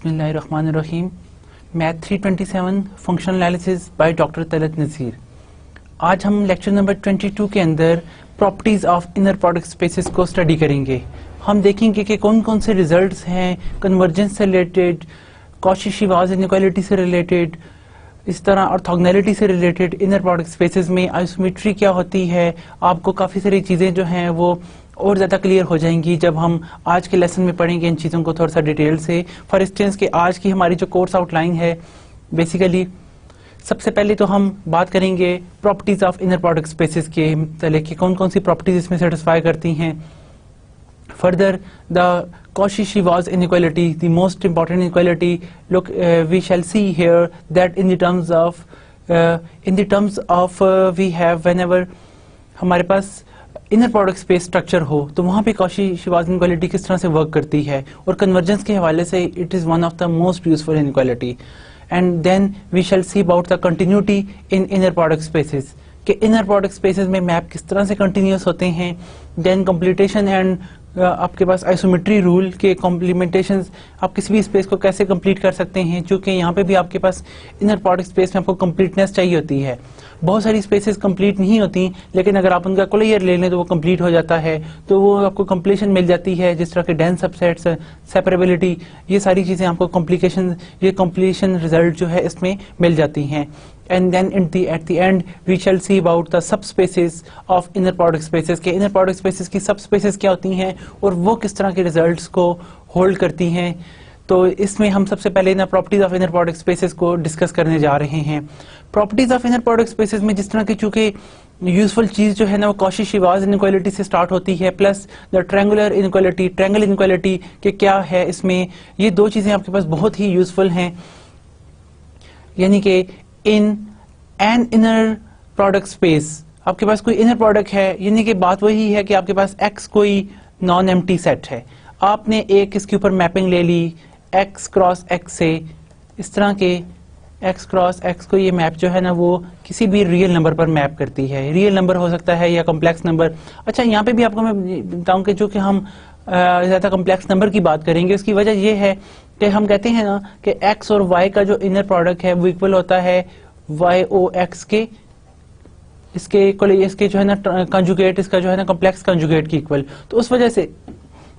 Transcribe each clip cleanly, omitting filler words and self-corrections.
बिस्मिल्लाहिर्रहमानिर्रहीम। Math 327 functional analysis by doctor Talat Nazir. आज हम लेक्चर नंबर 22 के अंदर properties of inner product spaces को स्टडी करेंगे। हम देखेंगे कि कौन कौन से रिजल्ट्स हैं कन्वर्जेंस से रिलेटेड, कॉची-श्वार्ट्ज इनइक्वालिटी से रिलेटेड, इस तरह ऑर्थोगोनैलिटी से रिलेटेड, इनर प्रोडक्ट स्पेसेस में आइसोमेट्री क्या होती है। आपको काफ़ी सारी चीज़ें जो हैं वो और ज़्यादा क्लियर हो जाएंगी जब हम आज के लेसन में पढ़ेंगे इन चीज़ों को थोड़ा सा डिटेल से। फॉर इंस्टेंस कि आज की हमारी जो कोर्स आउटलाइन है, बेसिकली सबसे पहले तो हम बात करेंगे properties of inner product spaces के मतलब कि कौन कौन सी प्रॉपर्टीज इसमें सेटिस्फाई करती हैं। Further the Cauchy-Schwarz inequality, the most important inequality. Look, we shall see here that in the terms of we have whenever हमारे पास इनर प्रोडक्ट स्पेस स्ट्रक्चर हो तो वहाँ पे Cauchy-Schwarz inequality किस तरह से वर्क करती है, और कन्वर्जेंस के हवाले से it is one of the most useful inequality. And then we shall see about the continuity in inner product spaces, कि इनर प्रोडक्ट स्पेसेस में मैप किस तरह से कंटिन्यूस होते हैं। देन कंप्लीटेशन एंड आपके पास आइसोमेट्री रूल के कॉम्प्लीमेंटेशंस, आप किसी भी स्पेस को कैसे कंप्लीट कर सकते हैं, क्योंकि यहाँ पे भी आपके पास इनर प्रोडक्ट स्पेस में आपको कंप्लीटनेस चाहिए होती है। बहुत सारी स्पेसेस कंप्लीट नहीं होती, लेकिन अगर आप उनका कोलेयर ले लें तो वो कंप्लीट हो जाता है, तो वो आपको कंप्लीशन मिल जाती है। जिस तरह के डेंस सबसेट्स, सेपरेबिलिटी, ये सारी चीज़ें आपको ये कंप्लीशन रिजल्ट जो है इसमें मिल जाती हैं। And then at the end we shall see about the subspaces of inner product spaces, के inner product spaces की subspaces क्या होती हैं और वो किस तरह के results को hold करती हैं। तो इसमें हम सबसे पहले ना properties of inner product spaces को discuss करने जा रहे हैं। properties of inner product spaces में जिस तरह की चूँकि यूजफुल चीज़ जो है ना वो Cauchy-Schwarz inequality से स्टार्ट होती है, plus the triangular inequality, triangle inequality के क्या है इसमें, ये दो चीज़ें आपके पास बहुत ही यूजफुल हैं। यानी कि in an inner product space आपके पास कोई इनर प्रोडक्ट है, यानी कि बात वही है कि आपके पास एक्स कोई नॉन एम्प्टी सेट है, आपने एक इसके ऊपर मैपिंग ले ली एक्स क्रॉस एक्स से, इस तरह के एक्स क्रॉस एक्स को ये मैप जो है ना वो किसी भी रियल नंबर पर मैप करती है। रियल नंबर हो सकता है या कॉम्प्लेक्स नंबर। अच्छा, यहाँ पे भी आपको मैं बताऊँ कि जो कि हम ज़्यादा कॉम्प्लेक्स नंबर की बात करेंगे, उसकी वजह ये है कि हम कहते हैं ना कि एक्स और वाई का जो इनर प्रोडक्ट है वो इक्वल होता है वाई ओ एक्स के, इसके जो है ना कंजुगेट, इसका जो है ना कॉम्प्लेक्स कंजुगेट की इक्वल। तो उस वजह से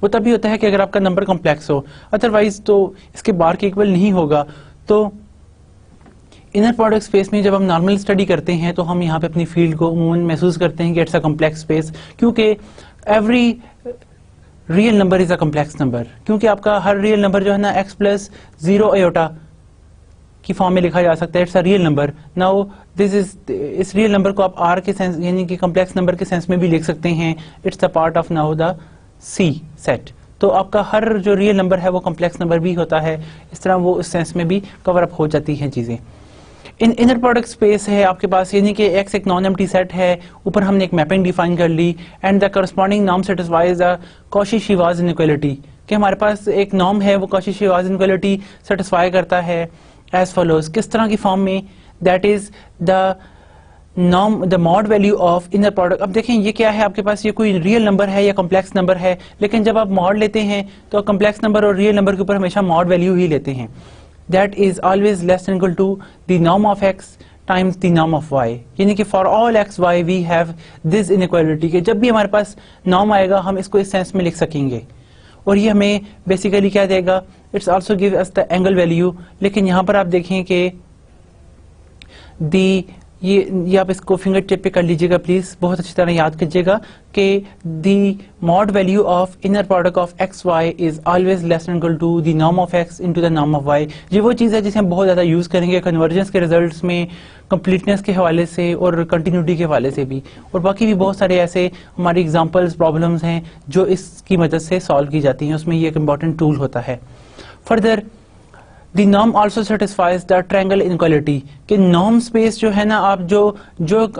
वो तभी होता है कि अगर आपका नंबर कॉम्प्लेक्स हो, अदरवाइज तो इसके बार के इक्वल नहीं होगा। तो इनर प्रोडक्ट स्पेस में जब हम नॉर्मल स्टडी करते हैं तो हम यहाँ पे अपनी फील्ड को अमूमन महसूस करते हैं कि इट्स अ कॉम्प्लेक्स स्पेस, क्योंकि every real number is a complex number, क्योंकि आपका हर रियल नंबर जो है ना एक्स प्लस 0 आयोटा की फॉर्म में लिखा जा सकता है। It's a real number. Now this is, इस रियल नंबर को आप आर के सेंस यानी कि कॉम्प्लेक्स नंबर के सेंस में भी लिख सकते हैं। It's a part of now the C set. तो आपका हर जो रियल नंबर है वो कॉम्प्लेक्स नंबर भी होता है, इस तरह वो इस सेंस में भी कवर अप हो जाती हैं चीजें। इन इनर प्रोडक्ट स्पेस है आपके पास, यानी कि एक्स एक नॉन एम्प्टी सेट है, ऊपर हमने एक मैपिंग डिफाइन कर ली, and the corresponding norm satisfies the Cauchy-Schwarz inequality, कि हमारे पास एक नॉर्म है वो Cauchy-Schwarz inequality सेटिस्फाई करता है एज फॉलोज, किस तरह की फॉर्म में, that is the norm the mod value of inner product. अब देखें ये क्या है, आपके पास ये कोई रियल नंबर है या कॉम्प्लेक्स नंबर है, लेकिन जब आप मॉड लेते हैं तो कॉम्प्लेक्स नंबर और रियल नंबर के ऊपर हमेशा मॉड वैल्यू ही लेते हैं। That is always less than equal to the norm of x times the norm of y, यानी कि for all x y we have this inequality, के जब भी हमारे पास नॉर्म आएगा हम इसको इस सेंस में लिख सकेंगे, और ये हमें बेसिकली क्या देगा, it's also give us the angle value. लेकिन यहाँ पर आप देखें कि ये आप इसको फिंगर टिप पे कर लीजिएगा प्लीज, बहुत अच्छी तरह याद कीजिएगा कि the mod value of inner product of x Y is always less than equal to the norm of X into the norm of Y. ये वो चीज़ है जिसे हम बहुत ज़्यादा यूज़ करेंगे कन्वर्जेंस के रिजल्ट्स में, कंप्लीटनेस के हवाले से और कंटिन्यूटी के हवाले से भी, और बाकी भी बहुत सारे ऐसे हमारी एग्जाम्पल्स प्रॉब्लम्स हैं जो इसकी मदद से सॉल्व की जाती हैं, उसमें ये एक इंपॉर्टेंट टूल होता है। Further The norm also satisfies the triangle inequality, कि नॉर्म स्पेस जो है ना, आप जो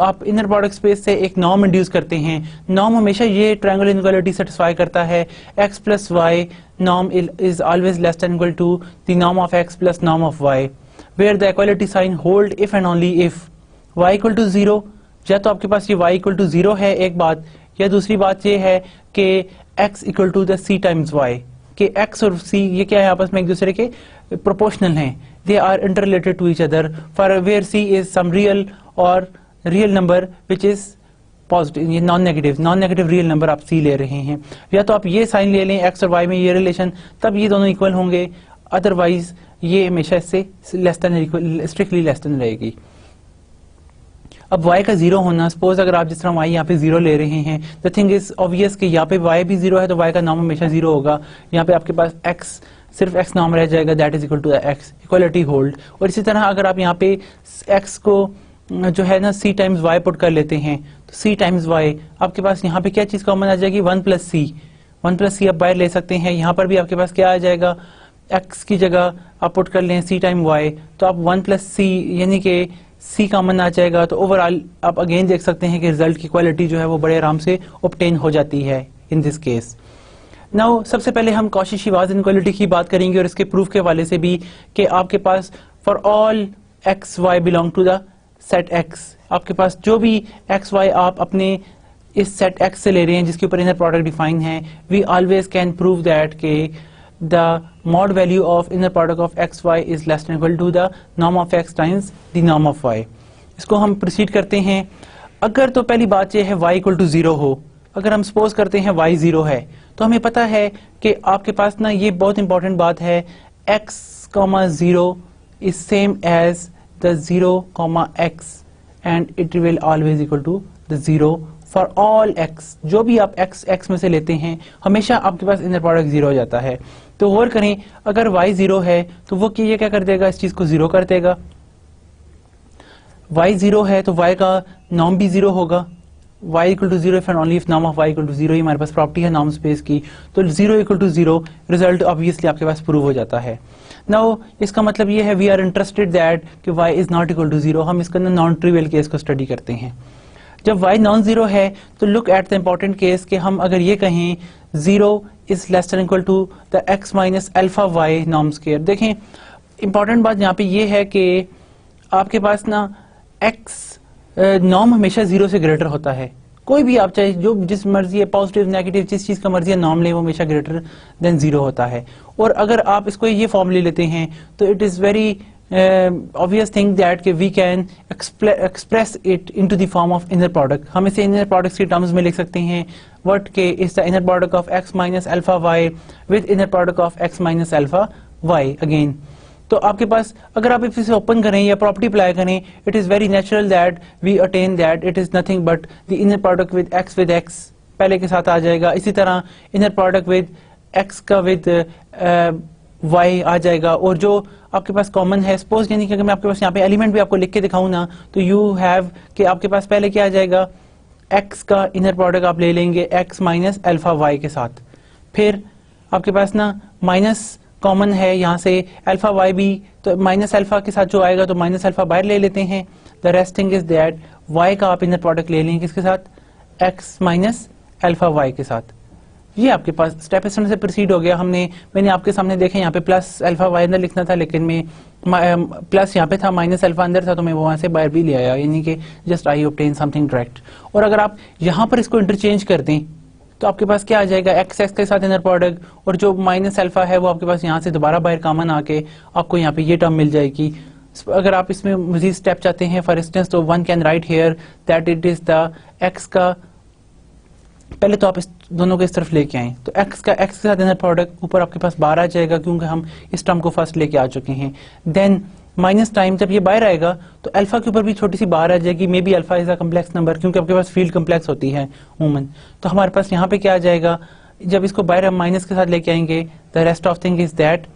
आप इनर प्रोडक्ट स्पेस से एक नॉर्म इंड्यूस करते हैं, नॉर्म हमेशा ये ट्रायंगल इनइक्वालिटी सेटिस्फाई करता है। x plus y norm is always less than equal to the norm of x plus norm of y, where the equality sign hold if and only if y equal to 0। या तो आपके पास ये y equal to 0 है एक बात, या दूसरी बात ये है कि x equal to the c times y, कि x और c ये क्या है आपस में एक दूसरे के प्रोपोर्शनल हैं, they are interrelated to each other, for where C is some real और real number which is positive, ये नॉन नेगेटिव रियल नंबर आप सी ले रहे हैं, या तो आप ये साइन ले लें एक्स और वाई में ये रिलेशन, तब ये दोनों इक्वल होंगे, अदरवाइज ये हमेशा इससे less than equal, strictly less than रहेगी। अब y का जीरो होना, सपोज अगर आप जिस तरह y यहाँ पे जीरो ले रहे हैं, द थिंग इज ऑब्वियस कि यहाँ पे y भी जीरो है तो y का नॉर्म हमेशा जीरो होगा, यहाँ पे आपके पास x सिर्फ x नॉर्म रह जाएगा, that is equal to x, equality hold. और इसी तरह अगर आप यहाँ पे x को जो है ना c टाइम्स y पुट कर लेते हैं तो c टाइम्स y, आपके पास यहाँ पे क्या चीज कॉमन आ जाएगी, 1 प्लस c आप बाहर ले सकते हैं, यहाँ पर भी आपके पास क्या आ जाएगा, x की जगह आप पुट कर लें c टाइम y, तो आप 1 प्लस c यानी कि c कॉमन आ जाएगा, तो ओवरऑल आप अगेन देख सकते हैं कि रिजल्ट की क्वालिटी जो है वो बड़े आराम से ऑब्टेन हो जाती है इन दिस केस। नाउ सबसे पहले हम कॉशी-श्वार्ज़ इनइक्वालिटी की बात करेंगे और इसके प्रूफ के हवाले से भी कि आपके पास for all x Y belong to the set X, आपके पास जो भी एक्स वाई आप अपने इस सेट एक्स से ले रहे हैं जिसके ऊपर इनर प्रोडक्ट डिफाइन है, we always can prove that के the mod value of inner product of xy is less than equal to the norm of x times the norm of y। इसको हम प्रोसीड करते हैं। अगर तो पहली बात यह है y इक्वल टू जीरो हो, अगर हम सपोज करते हैं y जीरो है तो हमें पता है कि आपके पास ना ये बहुत इंपॉर्टेंट बात है, x comma zero is same as the zero comma x and it will always equal to the zero for all x। जो भी आप x में से लेते हैं हमेशा आपके पास इनर प्रोडक्ट जीरो हो जाता है। तो गौर करें, अगर y जीरो है तो वो ये क्या कर देगा, इस चीज को जीरो कर देगा। y जीरो है तो y का नॉर्म भी जीरो होगा, y equal to zero if and only if norm of y equal to zero, हमारे पास प्रॉपर्टी है नॉर्म स्पेस की, तो zero equal to zero result obviously आपके पास प्रूव हो जाता है। नाउ इसका मतलब ये है वी आर इंटरेस्टेड दैट कि y is not equal to zero, हम इसका नॉन ट्रिवियल केस को स्टडी करते हैं। जब y नॉन जीरो है तो look at the important case कि हम अगर ये कहें zero is less than equal to the x minus alpha y norm square. देखें इंपॉर्टेंट बात यहाँ पे ये है कि आपके पास ना x नॉर्म हमेशा जीरो से ग्रेटर होता है, कोई भी आप चाहे जो जिस मर्जी है पॉजिटिव नेगेटिव जिस चीज का मर्जी है नॉर्म ले वो हमेशा ग्रेटर देन जीरो होता है। और अगर आप इसको ये फॉर्म ले लेते हैं तो it is very obvious thing that we can express it into the form of inner product। हम इसे inner products के टर्म्स में लिख सकते हैं, what के is the inner product of x minus alpha y with inner product of x minus alpha y again। तो आपके पास अगर आप इसे ओपन करें या प्रॉपर्टी अप्लाई करें, it is very natural that we attain that it is nothing but the inner product with x पहले के साथ आ जाएगा, इसी तरह inner product with x का with y आ जाएगा। और जो आपके पास कॉमन है, सपोज यानी कि अगर मैं आपके पास यहाँ पे एलिमेंट भी आपको लिख के दिखाऊं ना तो यू हैव कि आपके पास पहले क्या आ जाएगा, x का इनर प्रोडक्ट आप ले लेंगे x माइनस अल्फा y के साथ, फिर आपके पास ना माइनस कॉमन है यहाँ से अल्फा y भी, तो माइनस अल्फा के साथ जो आएगा तो माइनस अल्फा बाहर ले लेते हैं। The rest thing is that y का आप इनर प्रोडक्ट ले लेंगे किसके साथ, x माइनस अल्फा y के साथ। ये आपके पास स्टेप इस तरह से प्रोसीड हो गया। मैंने आपके सामने देखे यहाँ पे प्लस अल्फा वाई अंदर लिखना था, लेकिन मैं प्लस यहाँ पे था माइनस अल्फा अंदर था तो मैं वहां से बाहर भी ले आया, यानी कि just I obtain something direct. और अगर आप यहाँ पर इसको इंटरचेंज कर दें तो आपके पास क्या आ जाएगा, एक्स के साथ इनर प्रोडक्ट और जो माइनस अल्फा है वो आपके पास यहाँ से दोबारा बाहर कॉमन आके आपको यहाँ पे ये टर्म मिल जाएगी। अगर आप इसमें मजीद स्टेप चाहते हैं फॉर इंस्टेंस तो one can write here that it is the x का, पहले तो आप इस दोनों को इस तरफ लेके आए तो x के साथ इनर प्रोडक्ट ऊपर आपके पास बाहर आ जाएगा क्योंकि हम इस टर्म को फर्स्ट लेके आ चुके हैं। देन माइनस टाइम जब ये बाहर आएगा तो अल्फा के ऊपर भी छोटी सी बाहर आ जाएगी, may be alpha is a complex number क्योंकि आपके पास फील्ड कम्प्लेक्स होती है उमूमन। तो हमारे पास यहाँ पे क्या आ जाएगा, जब इसको बाहर हम माइनस के साथ लेके आएंगे the rest of thing is that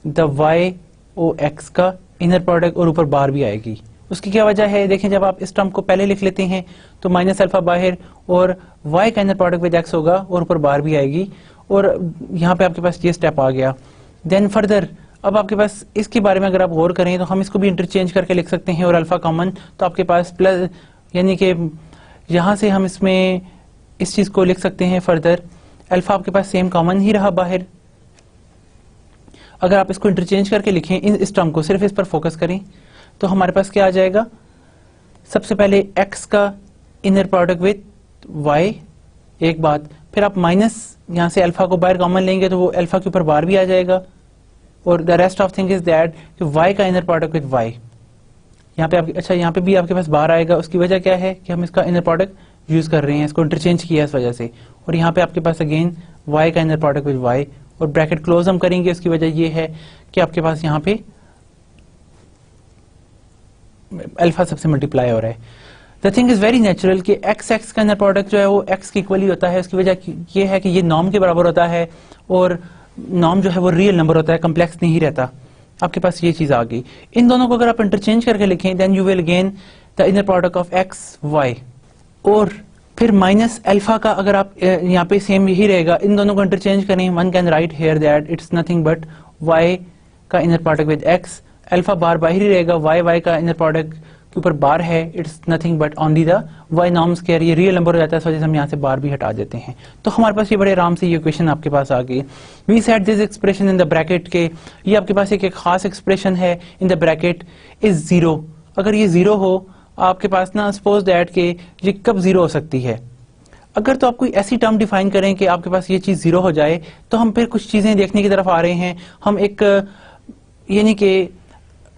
the y o x का इनर प्रोडक्ट और ऊपर बाहर भी आएगी। उसकी क्या वजह है, देखें जब आप इस टर्म को पहले लिख लेते हैं तो माइनस अल्फा बाहर और y का इनर प्रोडक्ट विद x होगा और ऊपर बाहर भी आएगी और यहाँ पे आपके पास ये स्टेप आ गया। देन फर्दर अब आपके पास इसके बारे में अगर आप गौर करें तो हम इसको भी इंटरचेंज करके लिख सकते हैं और अल्फा कॉमन तो आपके पास प्लस, यानी कि यहाँ से हम इसमें इस चीज को लिख सकते हैं फर्दर अल्फा आपके पास सेम कॉमन ही रहा बाहर। अगर आप इसको इंटरचेंज करके लिखें इस टर्म को, सिर्फ इस पर फोकस करें तो हमारे पास क्या आ जाएगा, सबसे पहले x का इनर प्रोडक्ट विद y एक बात, फिर आप माइनस यहाँ से अल्फा को बाहर कॉमन लेंगे तो वो अल्फा के ऊपर बाहर भी आ जाएगा, और the rest of thing is that कि y का इनर प्रोडक्ट विद y, यहाँ पे अच्छा यहाँ पे भी आपके पास बार आएगा, उसकी वजह क्या है कि हम इसका इनर प्रोडक्ट यूज कर रहे हैं, इसको इंटरचेंज किया इस वजह से। और यहाँ पे आपके पास अगेन y का इनर प्रोडक्ट विद y, और ब्रैकेट क्लोज हम करेंगे, उसकी वजह ये है कि आपके पास यहाँ पे अल्फा सबसे मल्टीप्लाई हो रहा है। The thing is very natural कि एक्स एक्स का इनर प्रोडक्ट जो है वो एक्स के इक्वली होता है। उसकी वजह ये है कि ये नॉर्म के बराबर होता है, और नॉर्म जो है वो रियल नंबर होता है, कम्प्लेक्स नहीं रहता। आपके पास ये चीज आ गई। इन दोनों को अगर आप इंटरचेंज करके लिखें then you will gain the inner product of x y, और फिर माइनस अल्फा का अगर आप यहाँ पे सेम यही रहेगा, इन दोनों को इंटरचेंज करें, one can write here that it's nothing but Y का inner product with X, alpha bar बाहर ही रहेगा, वाई वाई का इनर प्रोडक्ट के ऊपर बार है, it's nothing but only the Y norm square, ये रियल नंबर हो जाता है, इस वजह से हम यहाँ से बार भी हटा देते हैं। तो हमारे पास ये बड़े आराम से ये इक्वेशन आपके पास आ गई। We set this expression in the bracket के, ये आपके पास एक खास एक्सप्रेशन है in the bracket is zero. अगर ये जीरो हो आपके पास ना, सपोज दैट के ये कब जीरो हो सकती है, अगर तो आप कोई ऐसी टर्म डिफाइन करें कि आपके पास ये चीज जीरो हो जाए, तो हम फिर कुछ चीजें देखने की तरफ आ रहे हैं। हम एक यानी कि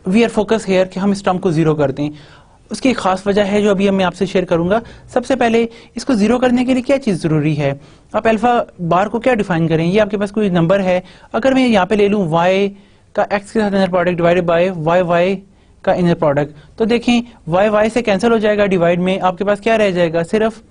वी आर फोकस हेयर कि हम इस टर्म को जीरो कर दें। उसकी एक खास वजह है जो अभी मैं आपसे शेयर करूंगा। सबसे पहले इसको जीरो करने के लिए क्या चीज जरूरी है, आप अल्फा बार को क्या डिफाइन करें, ये आपके पास कोई नंबर है, अगर मैं यहाँ पे ले लूं y का x के साथ inner product divided by y का इनर प्रोडक्ट, तो देखें y से कैंसिल हो जाएगा, डिवाइड में आपके पास क्या रह जाएगा, सिर्फ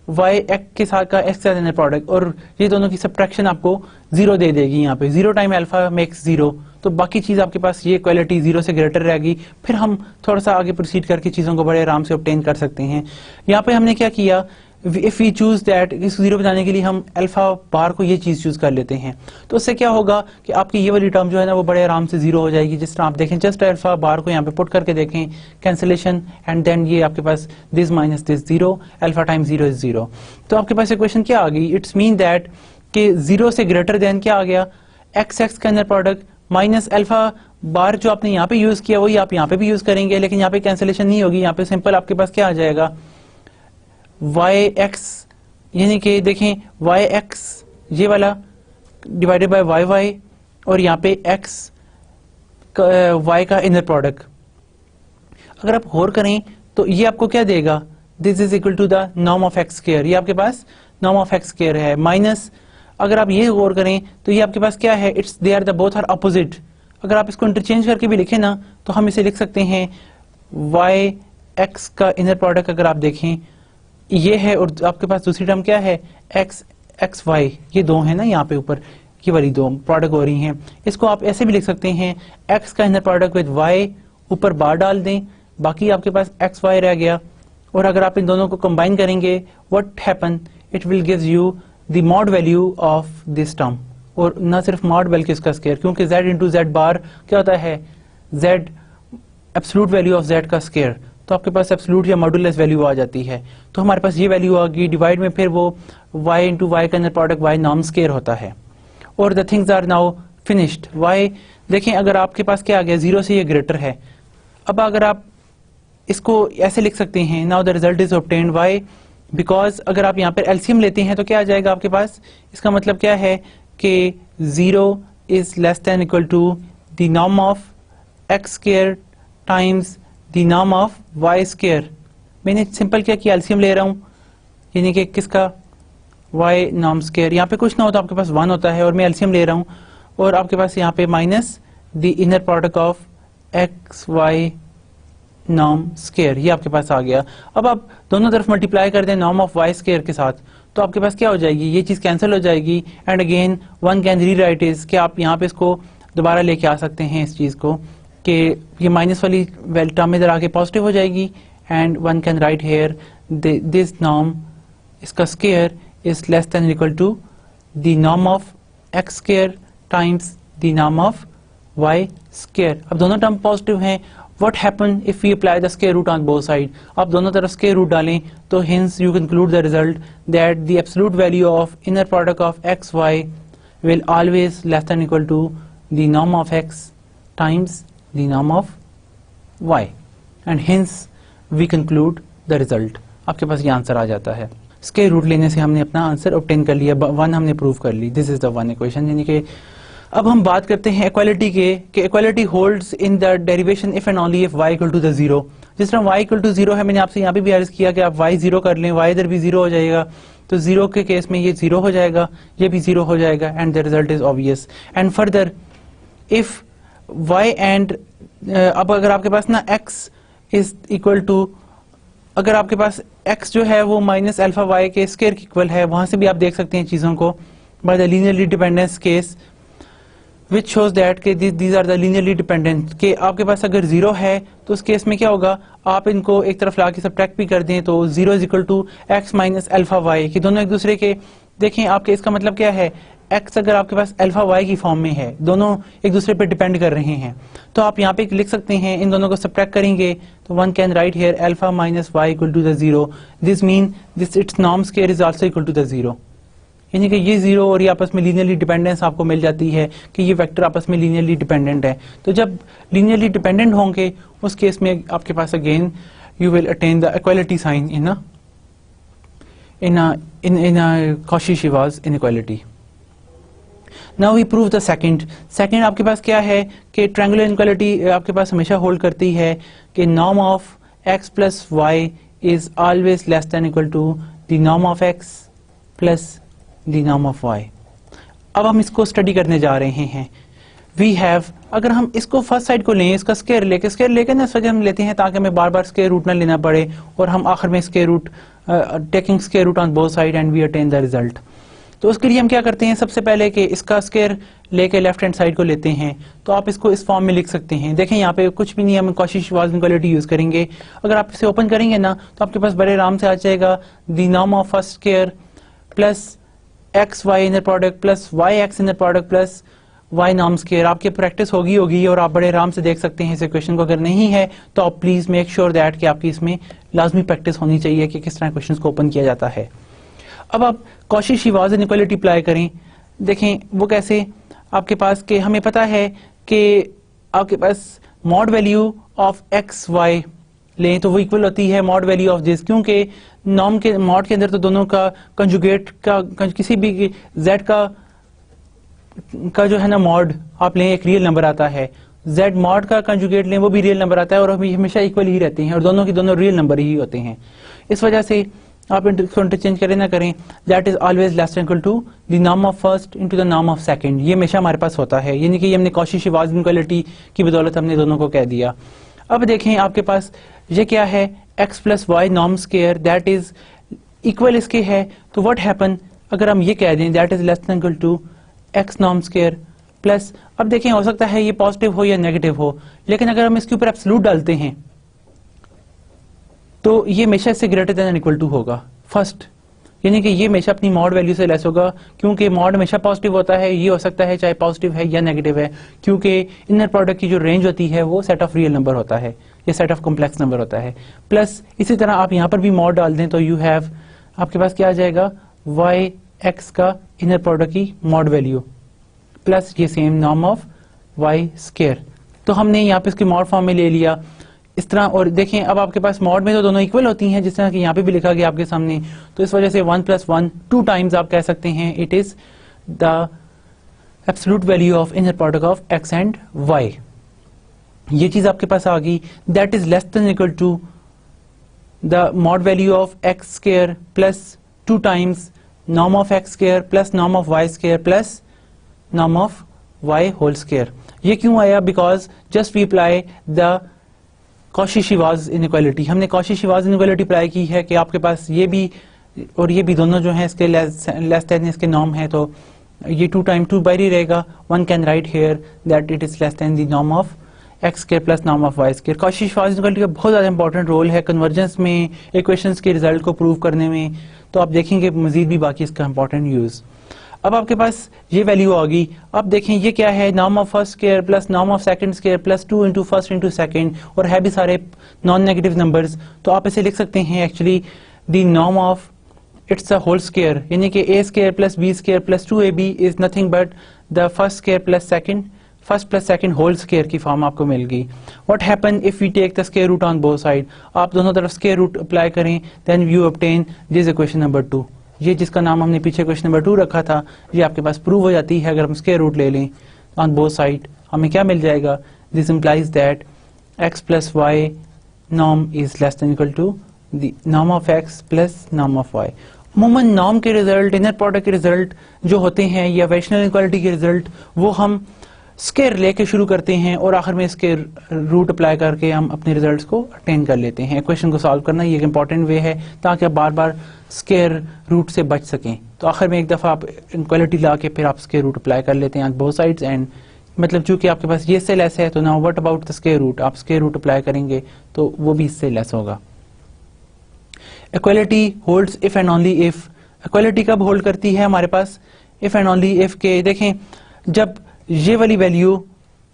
y x के साथ का x के साथ इनर प्रोडक्ट, और ये दोनों की सब्ट्रैक्शन आपको जीरो दे देगी। यहाँ पे zero time alpha makes zero, तो बाकी चीज आपके पास ये इक्वालिटी जीरो से ग्रेटर रहेगी। फिर हम थोड़ा सा आगे प्रोसीड करके चीजों को बड़े आराम से ऑब्टेन कर सकते हैं। यहाँ पे हमने क्या किया, इफ वी चूज दैट, इस जीरो बनाने के लिए हम अल्फा बार को ये चीज चूज कर लेते हैं, तो उससे क्या होगा कि आपकी ये वाली टर्म जो है ना वो बड़े आराम से जीरो हो जाएगी। जिस तरह आप देखें, जस्ट अल्फा बार को यहाँ पे पुट करके देखें, कैंसिलेशन, एंड देन ये आपके पास this minus this zero, alpha time zero is zero. तो आपके पास इक्वेशन क्या आ गई, इट्स मीन दैट कि जीरो से ग्रेटर देन क्या आ गया, एक्स एक्स का inner product minus alpha bar जो आपने यहाँ पे यूज किया वही आप यहाँ पे भी यूज करेंगे, लेकिन यहाँ पे कैंसिलेशन नहीं होगी। यहाँ पे सिंपल आपके पास क्या आ जाएगा, वाई एक्स, यानी कि देखें वाई एक्स ये वाला डिवाइडेड बाय वाई वाई, और यहाँ पे एक्स वाई का इनर प्रोडक्ट। अगर आप गौर करें तो ये आपको क्या देगा, this is equal to the norm of x square, ये आपके पास नॉर्म ऑफ एक्स स्क्वायर है, माइनस अगर आप ये गौर करें तो ये आपके पास क्या है, it's they are the both are opposite. अगर आप इसको इंटरचेंज करके भी लिखें ना तो हम इसे लिख सकते हैं वाई एक्स का इनर प्रोडक्ट, अगर आप देखें ये है, और आपके पास दूसरी टर्म क्या है, एक्स एक्स वाई, ये दो है ना यहाँ पे ऊपर, ये वाली दो प्रोडक्ट हो रही हैं। इसको आप ऐसे भी लिख सकते हैं, एक्स का इनर प्रोडक्ट विद वाई, ऊपर बार डाल दें, बाकी आपके पास एक्स वाई रह गया, और अगर आप इन दोनों को कंबाइन करेंगे what happen, it will gives you the mod value of this term, और ना सिर्फ मॉड बल्कि इसका स्क्वायर, क्योंकि z इंटू जेड बार क्या होता है, z absolute value of z का स्क्वायर, तो आपके पास एब्सोल्यूट या मॉडुलस वैल्यू आ जाती है। तो हमारे पास ये वैल्यू आ गई, डिवाइड में फिर वो y इंटू वाई का inner product y norm square होता है, और the things are now finished. y देखें अगर आपके पास क्या आ गया, जीरो से ये ग्रेटर है। अब अगर आप इसको ऐसे लिख सकते हैं, now the result is obtained y, because अगर आप यहाँ पर एलसीएम लेते हैं तो क्या आ जाएगा आपके पास, इसका मतलब क्या है कि zero is less than equal to the norm of x square times the norm of Y square. मैंने सिंपल क्या किया, एलसीएम ले रहा हूँ, यानी कि किसका, वाई नॉर्म स्क्वायर, यहाँ पे कुछ ना हो तो आपके पास वन होता है, और मैं एलसीएम ले रहा हूँ, और आपके पास यहाँ पे minus the inner product of x y norm square, ये आपके पास आ गया। अब आप दोनों तरफ मल्टीप्लाई कर दें नॉर्म ऑफ वाई स्क्वायर के साथ, तो आपके पास क्या हो जाएगी, ये चीज कैंसिल हो जाएगी, एंड अगेन वन कैन री राइट इज कि आप यहाँ पे इसको दोबारा लेके आ सकते हैं इस चीज को, कि ये माइनस वाली टर्म इधर आके पॉजिटिव हो जाएगी, and one can write here this norm, इसका square is less than equal to the norm of x square times the norm of Y square. अब दोनों टर्म पॉजिटिव हैं, What happen if we apply the square root on both sides? आप दोनों तरफ square root डालें तो hence you conclude the result that the absolute value of inner product of x y will always less than equal to the norm of x times the norm of y, and hence we conclude the result. आपके पास ये answer आ जाता है। Square root लेने से हमने अपना answer obtain कर लिया, वन हमने प्रूव कर ली, this is the one equation, यानी कि अब हम बात करते हैं इक्वालिटी कि equality holds in the derivation if and only if y equal to the zero. जिस तरह y इक्वल टू जीरो है, मैंने आपसे यहाँ पे भी अर्ज किया कि आप y जीरो कर लें, y इधर भी जीरो हो जाएगा, तो जीरो के केस में ये जीरो हो जाएगा, ये भी जीरो हो जाएगा, and the result is obvious. And further if y and अब अगर आपके पास ना x इज इक्वल टू, अगर आपके पास x जो है वो माइनस अल्फा y के स्क्वायर के इक्वल है, वहां से भी आप देख सकते हैं चीजों को by the linearly dependence case which shows that के these are the linearly dependent. कि आपके पास अगर जीरो है तो उस केस में क्या होगा, आप इनको एक तरफ ला के सब्ट्रैक्ट भी कर दें तो zero is equal to x minus alpha y, कि दोनों एक दूसरे के, देखें आपके इसका मतलब क्या है, एक्स अगर आपके पास अल्फा वाई की फॉर्म में है, दोनों एक दूसरे पर डिपेंड कर रहे हैं, तो आप यहाँ पे लिख सकते हैं, इन दोनों को सब्ट्रैक्ट करेंगे तो one can write here alpha minus y equal to the zero, this mean this it's norm square is also equal to the zero. यानी कि ये जीरो और ये आपस में लीनियरली डिपेंडेंस आपको मिल जाती है कि ये वेक्टर आपस में लीनियरली डिपेंडेंट है। तो जब लीनियरली डिपेंडेंट होंगे उस केस में आपके पास again you will attain the equality sign in Cauchy Schwarz inequality. Now we prove the second आपके पास क्या है कि ट्रायंगुलर इनइक्वालिटी आपके पास हमेशा होल्ड करती है कि norm of x plus y is always less than equal to the norm of x plus the norm of y। अब हम इसको स्टडी करने जा रहे हैं। वी हैव, अगर हम इसको फर्स्ट साइड को लें, इसका स्क्वायर लेके ना, इस वजह हम लेते हैं ताकि हमें बार बार स्क्वायर रूट ना लेना पड़े, और हम आखिर में square root taking square root on both side and we attain the result. तो उसके लिए हम क्या करते हैं, सबसे पहले कि इसका स्क्वायर लेके लेफ्ट हैंड साइड को लेते हैं, तो आप इसको इस फॉर्म में लिख सकते हैं। देखें यहाँ पे कुछ भी नहीं, हम कॉशी-श्वार्ज़ इनइक्वालिटी यूज करेंगे। अगर आप इसे ओपन करेंगे ना तो आपके पास बड़े आराम से आ जाएगा the norm of first square plus x Y inner product plus y x inner product plus y norm square. आपकी प्रैक्टिस होगी और आप बड़े आराम से देख सकते हैं इस इक्वेशन को। अगर नहीं है तो आप प्लीज मेक श्योर दैट कि आपकी इसमें लाजमी प्रैक्टिस होनी चाहिए कि किस तरह क्वेश्चंस को ओपन किया जाता है। अब आप कॉशी-श्वार्ज़ इनइक्वालिटी अप्लाई करें। देखें वो कैसे, आपके पास के हमें पता है कि आपके पास mod value of x Y लें तो वो इक्वल होती है मॉड वैल्यू ऑफ दिस, क्योंकि नॉर्म के मॉड के अंदर तो दोनों का कंजुगेट का किसी भी z का जो है ना मॉड आप लें एक रियल नंबर आता है, z मॉड का कंजुगेट लें वो भी रियल नंबर आता है, और अभी हमेशा इक्वल ही रहते हैं और दोनों की दोनों रियल नंबर ही होते हैं। इस वजह से आप इंटरचेंज करें ना करें, that is always less than equal to the norm of first into the norm of second. ये हमेशा हमारे पास होता है, यानी कि ये हमने कॉशी-श्वार्ज़ इनइक्वालिटी की बदौलत हमने दोनों को कह दिया। अब देखें आपके पास ये क्या है, x plus y norm square that is equal इसके है, तो व्हाट हैपन अगर हम ये कह दें that is less than equal to x norm square plus, अब देखें हो सकता है ये पॉजिटिव हो या नेगेटिव हो, लेकिन अगर हम इसके ऊपर एब्सोल्यूट डालते हैं तो ये हमेशा इससे ग्रेटर देन इक्वल टू होगा फर्स्ट, यानी कि ये हमेशा अपनी मॉड वैल्यू से लेस होगा, क्योंकि मॉड हमेशा पॉजिटिव होता है। ये हो सकता है चाहे पॉजिटिव है या नेगेटिव है, क्योंकि इनर प्रोडक्ट की जो रेंज होती है वो सेट ऑफ रियल नंबर होता है या सेट ऑफ कॉम्प्लेक्स नंबर होता है। प्लस इसी तरह आप यहाँ पर भी मॉड डाल दें तो यू हैव, आपके पास क्या आ जाएगा, वाई एक्स का इनर प्रोडक्ट की मॉड वैल्यू प्लस ये same norm of Y square. तो हमने यहाँ पे इसकी मॉड फॉर्म में ले लिया इस तरह। और देखें अब आपके पास मॉड में तो दोनों इक्वल होती हैं, जिस तरह कि यहाँ पे भी लिखा गया आपके सामने, तो इस वजह से 1 + 1 2 टाइम्स आप कह सकते हैं it is the absolute value of inner product of x and y. ये चीज आपके पास आ गई, that is less than equal to the mod value of x square plus 2 times norm of x square plus norm of Y square plus norm of y whole square. ये क्यों आया, because just we apply the Cauchy Schwarz inequality. हमने Cauchy Schwarz inequality apply की है कि आपके पास ये भी और ये भी दोनों जो हैं इसके लेस देन इसके नॉर्म है, तो ये 2 टाइम 2 बाहर ही रहेगा। One can write here that it is less than the norm of x square plus norm of Y square. Cauchy Schwarz inequality का बहुत ज्यादा इंपॉर्टेंट रोल है कन्वर्जेंस में, इक्वेशंस के रिजल्ट को प्रूव करने में, तो आप देखेंगे मजीद भी बाकी इसका इंपॉर्टेंट यूज। अब आपके पास ये वैल्यू आ गई। अब देखें ये क्या है, norm of first square plus norm of second square plus 2 into first into second, और है भी सारे नॉन नेगेटिव नंबर्स, तो आप इसे लिख सकते हैं actually the norm of it's a whole square, यानी कि a square plus b square plus 2ab is nothing but the first square plus second whole square की फॉर्म आपको मिल गई। What happen if we take the square root on both side, आप दोनों तरफ square root apply करें, then you obtain this equation number 2। ये जिसका नाम हमने पीछे क्वेश्चन नंबर 2 रखा था, ये आपके पास प्रूव हो जाती है अगर हम स्क्वायर रूट ले लें। ऑन बोथ साइड, हमें क्या मिल जाएगा? This implies that x plus y norm is less than equal to the norm of x plus norm of y। अमूमन नॉर्म के रिजल्ट, इनर प्रोडक्ट के रिजल्ट जो होते हैं या वेरिएशनल इनइक्वालिटी के रिजल्ट, वो हम स्केयर लेके शुरू करते हैं और आखिर में इसके रूट अप्लाई करके हम अपने रिजल्ट्स को अटेन कर लेते हैं। इक्वेशन को सॉल्व करना ये एक इंपॉर्टेंट वे है ताकि आप बार बार स्केयर रूट से बच सकें। तो आखिर में एक दफ़ा आप इनइक्वालिटी ला के फिर आप स्केयर रूट अप्लाई कर लेते हैं ऑन बोथ साइड्स, एंड मतलब चूंकि आपके पास ये इससे लेस है तो now what about the square root, आप स्केयर रूट अप्लाई करेंगे तो वो भी इससे लेस होगा। Equality holds if and only if. Equality कब होल्ड करती है हमारे पास? इफ एंड ओनली इफ के देखें जब ये वाली वैल्यू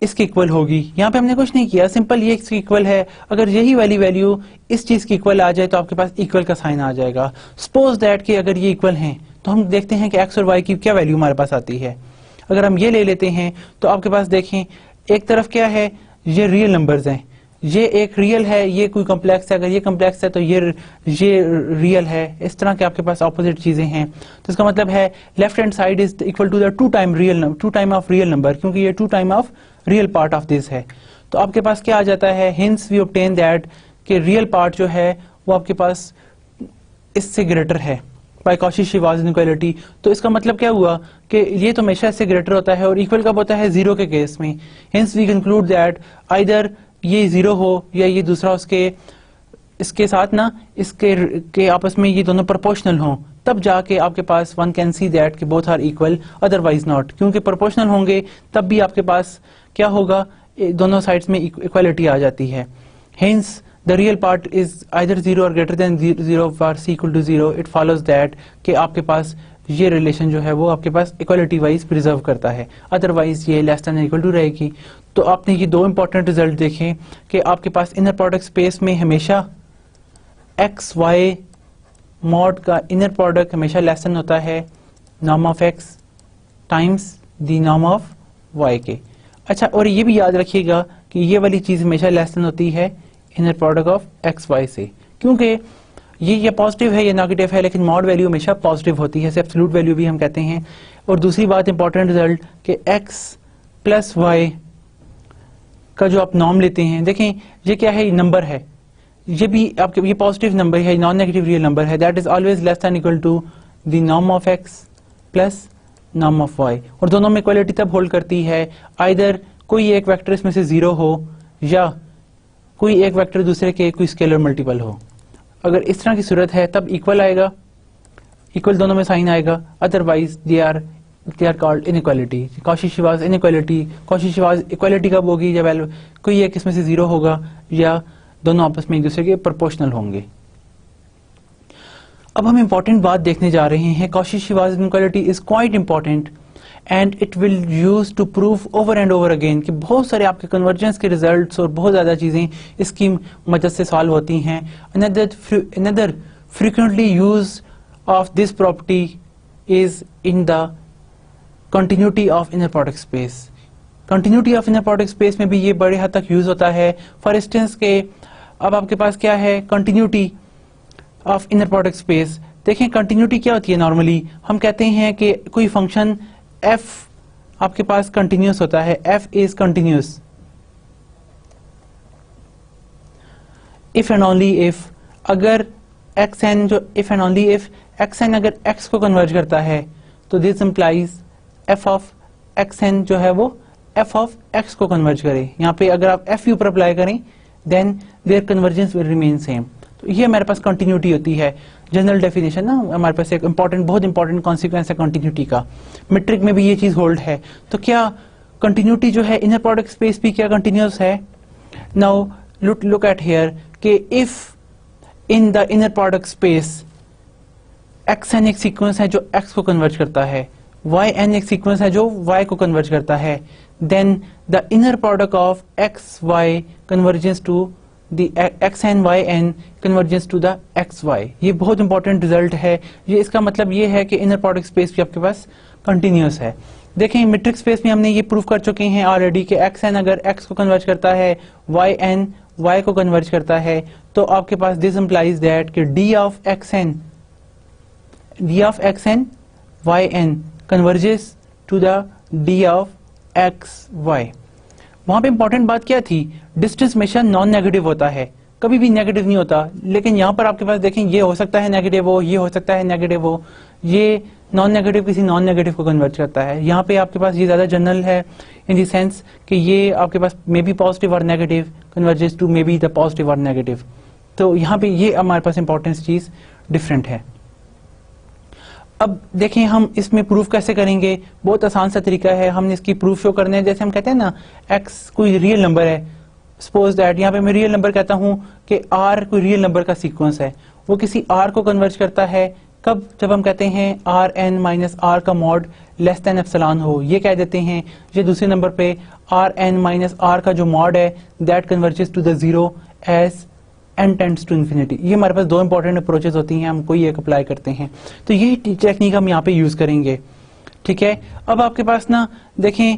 इसके इक्वल होगी। यहाँ पे हमने कुछ नहीं किया, सिंपल ये इसकी इक्वल है, अगर यही वाली वैल्यू इस चीज की इक्वल आ जाए तो आपके पास इक्वल का साइन आ जाएगा। सपोज दैट कि अगर ये इक्वल हैं तो हम देखते हैं कि एक्स और वाई की क्या वैल्यू हमारे पास आती है। अगर हम ये ले लेते हैं तो आपके पास देखें एक तरफ क्या है, ये रियल नंबर्स हैं, ये एक रियल है, ये कोई कॉम्प्लेक्स है, अगर ये कॉम्प्लेक्स है तो ये रियल है। इस तरह के आपके पास ऑपोजिट चीजें हैं, तो इसका मतलब है left hand side is equal to the two time of real number, क्योंकि ये two time of real part of this है। तो आपके पास क्या आ जाता है, हिंस वी ऑब्टेन दैट कि रियल पार्ट जो है वो आपके पास इससे ग्रेटर है बाय कॉची-श्वार्ज़ इनइक्वालिटी। तो इसका मतलब क्या हुआ कि ये तो हमेशा इससे ग्रेटर होता है और इक्वल कब होता है? जीरो के केस में। Hence we conclude that either ये जीरो हो या ये दूसरा इसके साथ ना इसके के आपस में ये दोनों प्रोपोर्शनल हो, तब जाके आपके पास वन कैन सी दैट कि both are equal, otherwise not. क्योंकि प्रोपोर्शनल होंगे तब भी आपके पास क्या होगा, दोनों साइड्स में इक्वालिटी आ जाती है। Hence the real part is either zero और greater than zero for C equal to zero. It follows that कि आपके पास ये रिलेशन जो है वो आपके पास इक्वालिटी वाइज प्रिजर्व करता है, अदरवाइज ये लेस देन इक्वल टू रहेगी। तो आपने ये दो इंपॉर्टेंट रिजल्ट देखे कि आपके पास इनर प्रोडक्ट स्पेस में हमेशा एक्स वाई मॉड का इनर प्रोडक्ट हमेशा लेस देन होता है norm of x times the norm of y के। अच्छा, और ये भी याद रखिएगा कि ये वाली चीज हमेशा लेस देन होती है inner product of x y से, क्योंकि ये पॉजिटिव है, ये नेगेटिव है, लेकिन मॉड वैल्यू हमेशा पॉजिटिव होती है, एब्सोल्यूट वैल्यू भी हम कहते हैं। और दूसरी बात इंपॉर्टेंट रिजल्ट कि एक्स प्लस वाई का जो आप नॉर्म लेते हैं, देखें ये क्या है, नंबर है, ये भी आपके ये पॉजिटिव नंबर है, नॉन नेगेटिव रियल नंबर है, that is always less than equal to the norm of x plus norm of y. और दोनों में इक्वालिटी तब होल्ड करती है आइदर कोई एक वेक्टर इसमें से जीरो हो या कोई एक वेक्टर दूसरे के कोई स्केलर मल्टीपल हो। अगर इस तरह की सूरत है तब इक्वल आएगा, इक्वल दोनों में साइन आएगा, otherwise they are called inequality. Cauchy Schwarz inequality, Cauchy Schwarz equality कब होगी, जब कोई एक इसमें से जीरो होगा या दोनों आपस में एक दूसरे के प्रोपोर्शनल होंगे। अब हम इंपॉर्टेंट बात देखने जा रहे हैं। Cauchy Schwarz inequality is quite important and it will use to prove over and over again कि बहुत सारे आपके कन्वर्जेंस के रिजल्ट्स और बहुत ज्यादा चीजें इसकी मदद से सॉल्व होती हैं। Another frequently use of this property is in the continuity of inner product space. Continuity of inner product space में भी ये बड़े हद तक यूज होता है। फॉर इंस्टेंस के अब आपके पास क्या है, continuity of inner product space. देखें कंटिन्यूटी क्या होती है, नॉर्मली हम कहते हैं कि कोई फंक्शन f आपके पास कंटिन्यूस होता है, f is continuous if and only if अगर xn जो if and only if xn अगर x को कन्वर्ज करता है तो this implies f of xn जो है वो f ऑफ x को कन्वर्ज करे। यहाँ पे अगर आप f ऊपर अप्लाई करें then there convergence will remain same. तो ये हमारे पास कंटिन्यूटी होती है, जनरल डेफिनेशन ना हमारे पास एक इंपॉर्टेंट बहुत इंपॉर्टेंट कॉन्सिक्वेंस है कंटिन्यूटी का। मेट्रिक में भी ये चीज होल्ड है। तो क्या कंटिन्यूटी जो है इनर प्रोडक्ट स्पेस भी क्या कंटिन्यूस है? नाउ लुक एट हियर कि if in the inner product space xn एक सीक्वेंस है जो x को कन्वर्ज करता है, yn एक सीक्वेंस है जो y को कन्वर्ज करता है, then the inner product of x y convergence to the xn yn convergence to the xy। ये बहुत इंपॉर्टेंट रिजल्ट है। ये इसका मतलब ये है कि इनर प्रोडक्ट स्पेस भी आपके पास कंटिन्यूस है। देखें मैट्रिक्स स्पेस में हमने ये प्रूव कर चुके हैं ऑलरेडी कि xn अगर x को कन्वर्ज करता है, yn y को कन्वर्ज करता है, तो आपके पास दिस इंप्लाइज दैट कि d of xn yn converges to the d of x y. वहां पे इंपॉर्टेंट बात क्या थी, डिस्टेंस हमेशा नॉन नेगेटिव होता है, कभी भी नेगेटिव नहीं होता। लेकिन यहाँ पर आपके पास देखें, ये हो सकता है नेगेटिव हो, ये हो सकता है नेगेटिव हो, ये नॉन नेगेटिव किसी नॉन नेगेटिव को कन्वर्ट करता है। यहाँ पे आपके पास ये ज्यादा जनरल है इन द सेंस कि ये आपके पास मे बी पॉजिटिव और negative converges to maybe the positive और नेगेटिव। तो यहाँ पे ये हमारे पास इंपॉर्टेंट चीज डिफरेंट है। अब देखें हम इसमें प्रूफ कैसे करेंगे, बहुत आसान सा तरीका है। हमने इसकी प्रूफ शो करने हैं, जैसे हम कहते हैं ना एक्स कोई रियल नंबर है, सपोज दैट यहाँ पे मैं रियल नंबर कहता हूँ कि आर कोई रियल नंबर का सीक्वेंस है, वो किसी आर को कन्वर्ट करता है कब, जब हम कहते हैं आर एन माइनस आर का मॉड लेस देन एप्सिलॉन हो, ये कह देते हैं। ये दूसरे नंबर पे आर एन माइनस आर का जो मॉड है that converges to the zero as n tends to infinity. ये हमारे पास दो इंपॉर्टेंट अप्रोचेस होती हैं, हम कोई एक अप्लाई करते हैं, तो यही टेक्निक हम यहाँ पे यूज करेंगे। ठीक है, अब आपके पास ना देखें,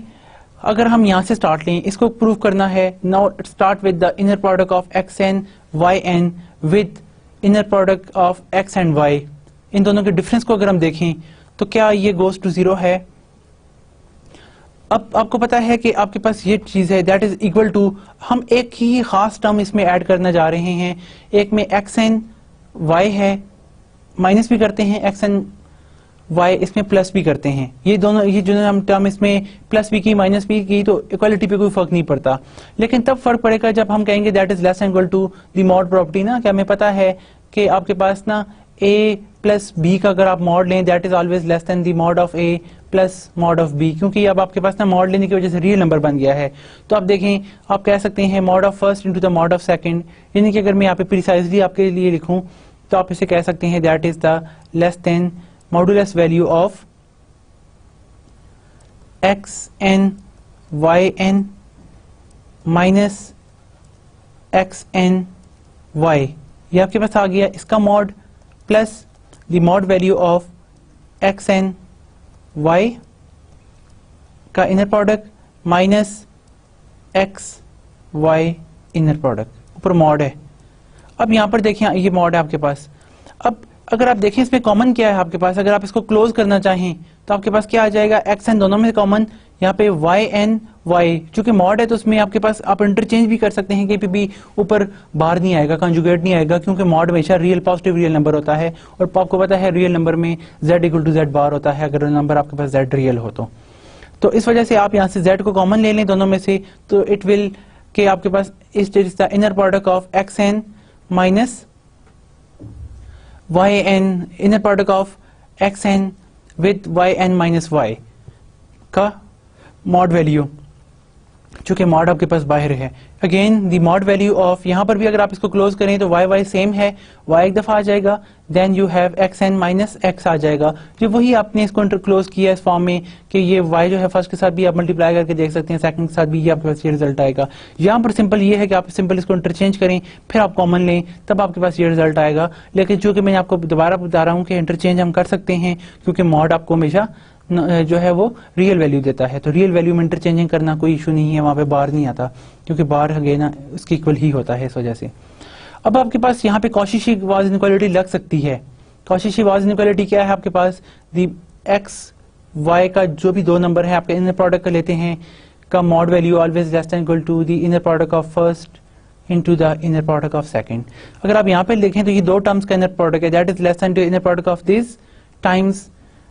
अगर हम यहाँ से स्टार्ट लें, इसको प्रूव करना है। Now start with the inner product of x N Y N with inner product of x and Y. इन दोनों के डिफरेंस को अगर हम देखें तो क्या ये गोज टू जीरो है। अब आपको पता है कि आपके पास ये चीज है दैट इज इक्वल टू, हम एक ही खास टर्म इसमें ऐड करना जा रहे हैं। एक में एक्स एन वाई है, माइनस भी करते हैं, एक्स एन वाई इसमें प्लस भी करते हैं। ये दोनों, ये जो हम टर्म इसमें प्लस भी की माइनस भी की तो इक्वालिटी पे कोई फर्क नहीं पड़ता। लेकिन तब फर्क पड़ेगा जब हम कहेंगे that is less equal to the mod property ना, कि हमें पता है कि आपके पास ना a प्लस बी का अगर आप मॉड लें that is always less than the mod of a plus mod of b, क्योंकि अब आपके पास ना मॉड लेने की वजह से रियल नंबर बन गया है। तो आप देखें, आप कह सकते हैं mod of first into the mod of second, यानी कि अगर मैं यहाँ पे प्रिसाइजली आपके लिए लिखूं तो आप इसे कह सकते हैं that is the less than modulus value of x N Y N minus X N Y. ये आपके पास आ गया इसका mod plus the mod value of x N Y का inner product minus X Y inner product, ऊपर mod है। अब यहां पर देखिए ये मॉड है आपके पास। अब अगर आप देखें इसमें कॉमन क्या है आपके पास, अगर आप इसको क्लोज करना चाहें तो आपके पास क्या आ जाएगा, एक्स एन दोनों में कॉमन, यहाँ पे वाई एन वाई, चूंकि मॉड है तो उसमें आपके पास आप इंटरचेंज भी कर सकते हैं, कहीं पे भी ऊपर बाहर नहीं आएगा, कंजुगेट नहीं आएगा, क्योंकि मॉड हमेशा रियल पॉजिटिव रियल नंबर होता है। और आपको पता है रियल नंबर में z इक्वल टू जेड बार होता है, अगर नंबर आपके पास z रियल हो तो इस वजह से आप यहाँ से z को कॉमन ले लें दोनों में से, तो इट विल के आपके पास is the inner product of x n minus y n, inner product of x n with y N minus y का मॉड वैल्यू, चूंकि मॉड आपके पास बाहर है। Again the mod value of, यहां पर भी अगर आप इसको क्लोज करें तो वाई वाई सेम है, वाई एक दफा आ जाएगा, then you have x n minus x आ जाएगा। जो वही आपने इसको क्लोज किया इस फॉर्म में कि ये वाई जो है फर्स्ट के साथ भी आप मल्टीप्लाई करके देख सकते हैं, सेकंड के साथ भी ये आपके पास ये रिजल्ट आएगा। यहाँ पर सिंपल ये है कि आप सिंपल इसको इंटरचेंज करें, फिर आप कॉमन लें, तब आपके पास ये रिजल्ट आएगा। लेकिन चूंकि मैं आपको दोबारा बता रहा हूँ कि इंटरचेंज हम कर सकते हैं, क्योंकि मॉड आपको हमेशा जो है वो रियल वैल्यू देता है, तो रियल वैल्यू में इंटरचेंजिंग करना कोई इशू नहीं है, वहां पे बार नहीं आता, क्योंकि बार अगेन उसकी इक्वल ही होता है इस वजह से। अब आपके पास यहाँ पे कॉशी-श्वार्ट्ज इनइक्वालिटी लग सकती है। कॉशी-श्वार्ट्ज इनइक्वालिटी क्या है आपके पास, दी एक्स वाई का जो भी दो नंबर है आपके इनर प्रोडक्ट का लेते हैं का mod value always less than equal to the inner product of first into the inner product of second. अगर आप यहाँ पे देखें तो ये दो टर्म्स का इनर प्रोडक्ट है, that is less than two inner product of this times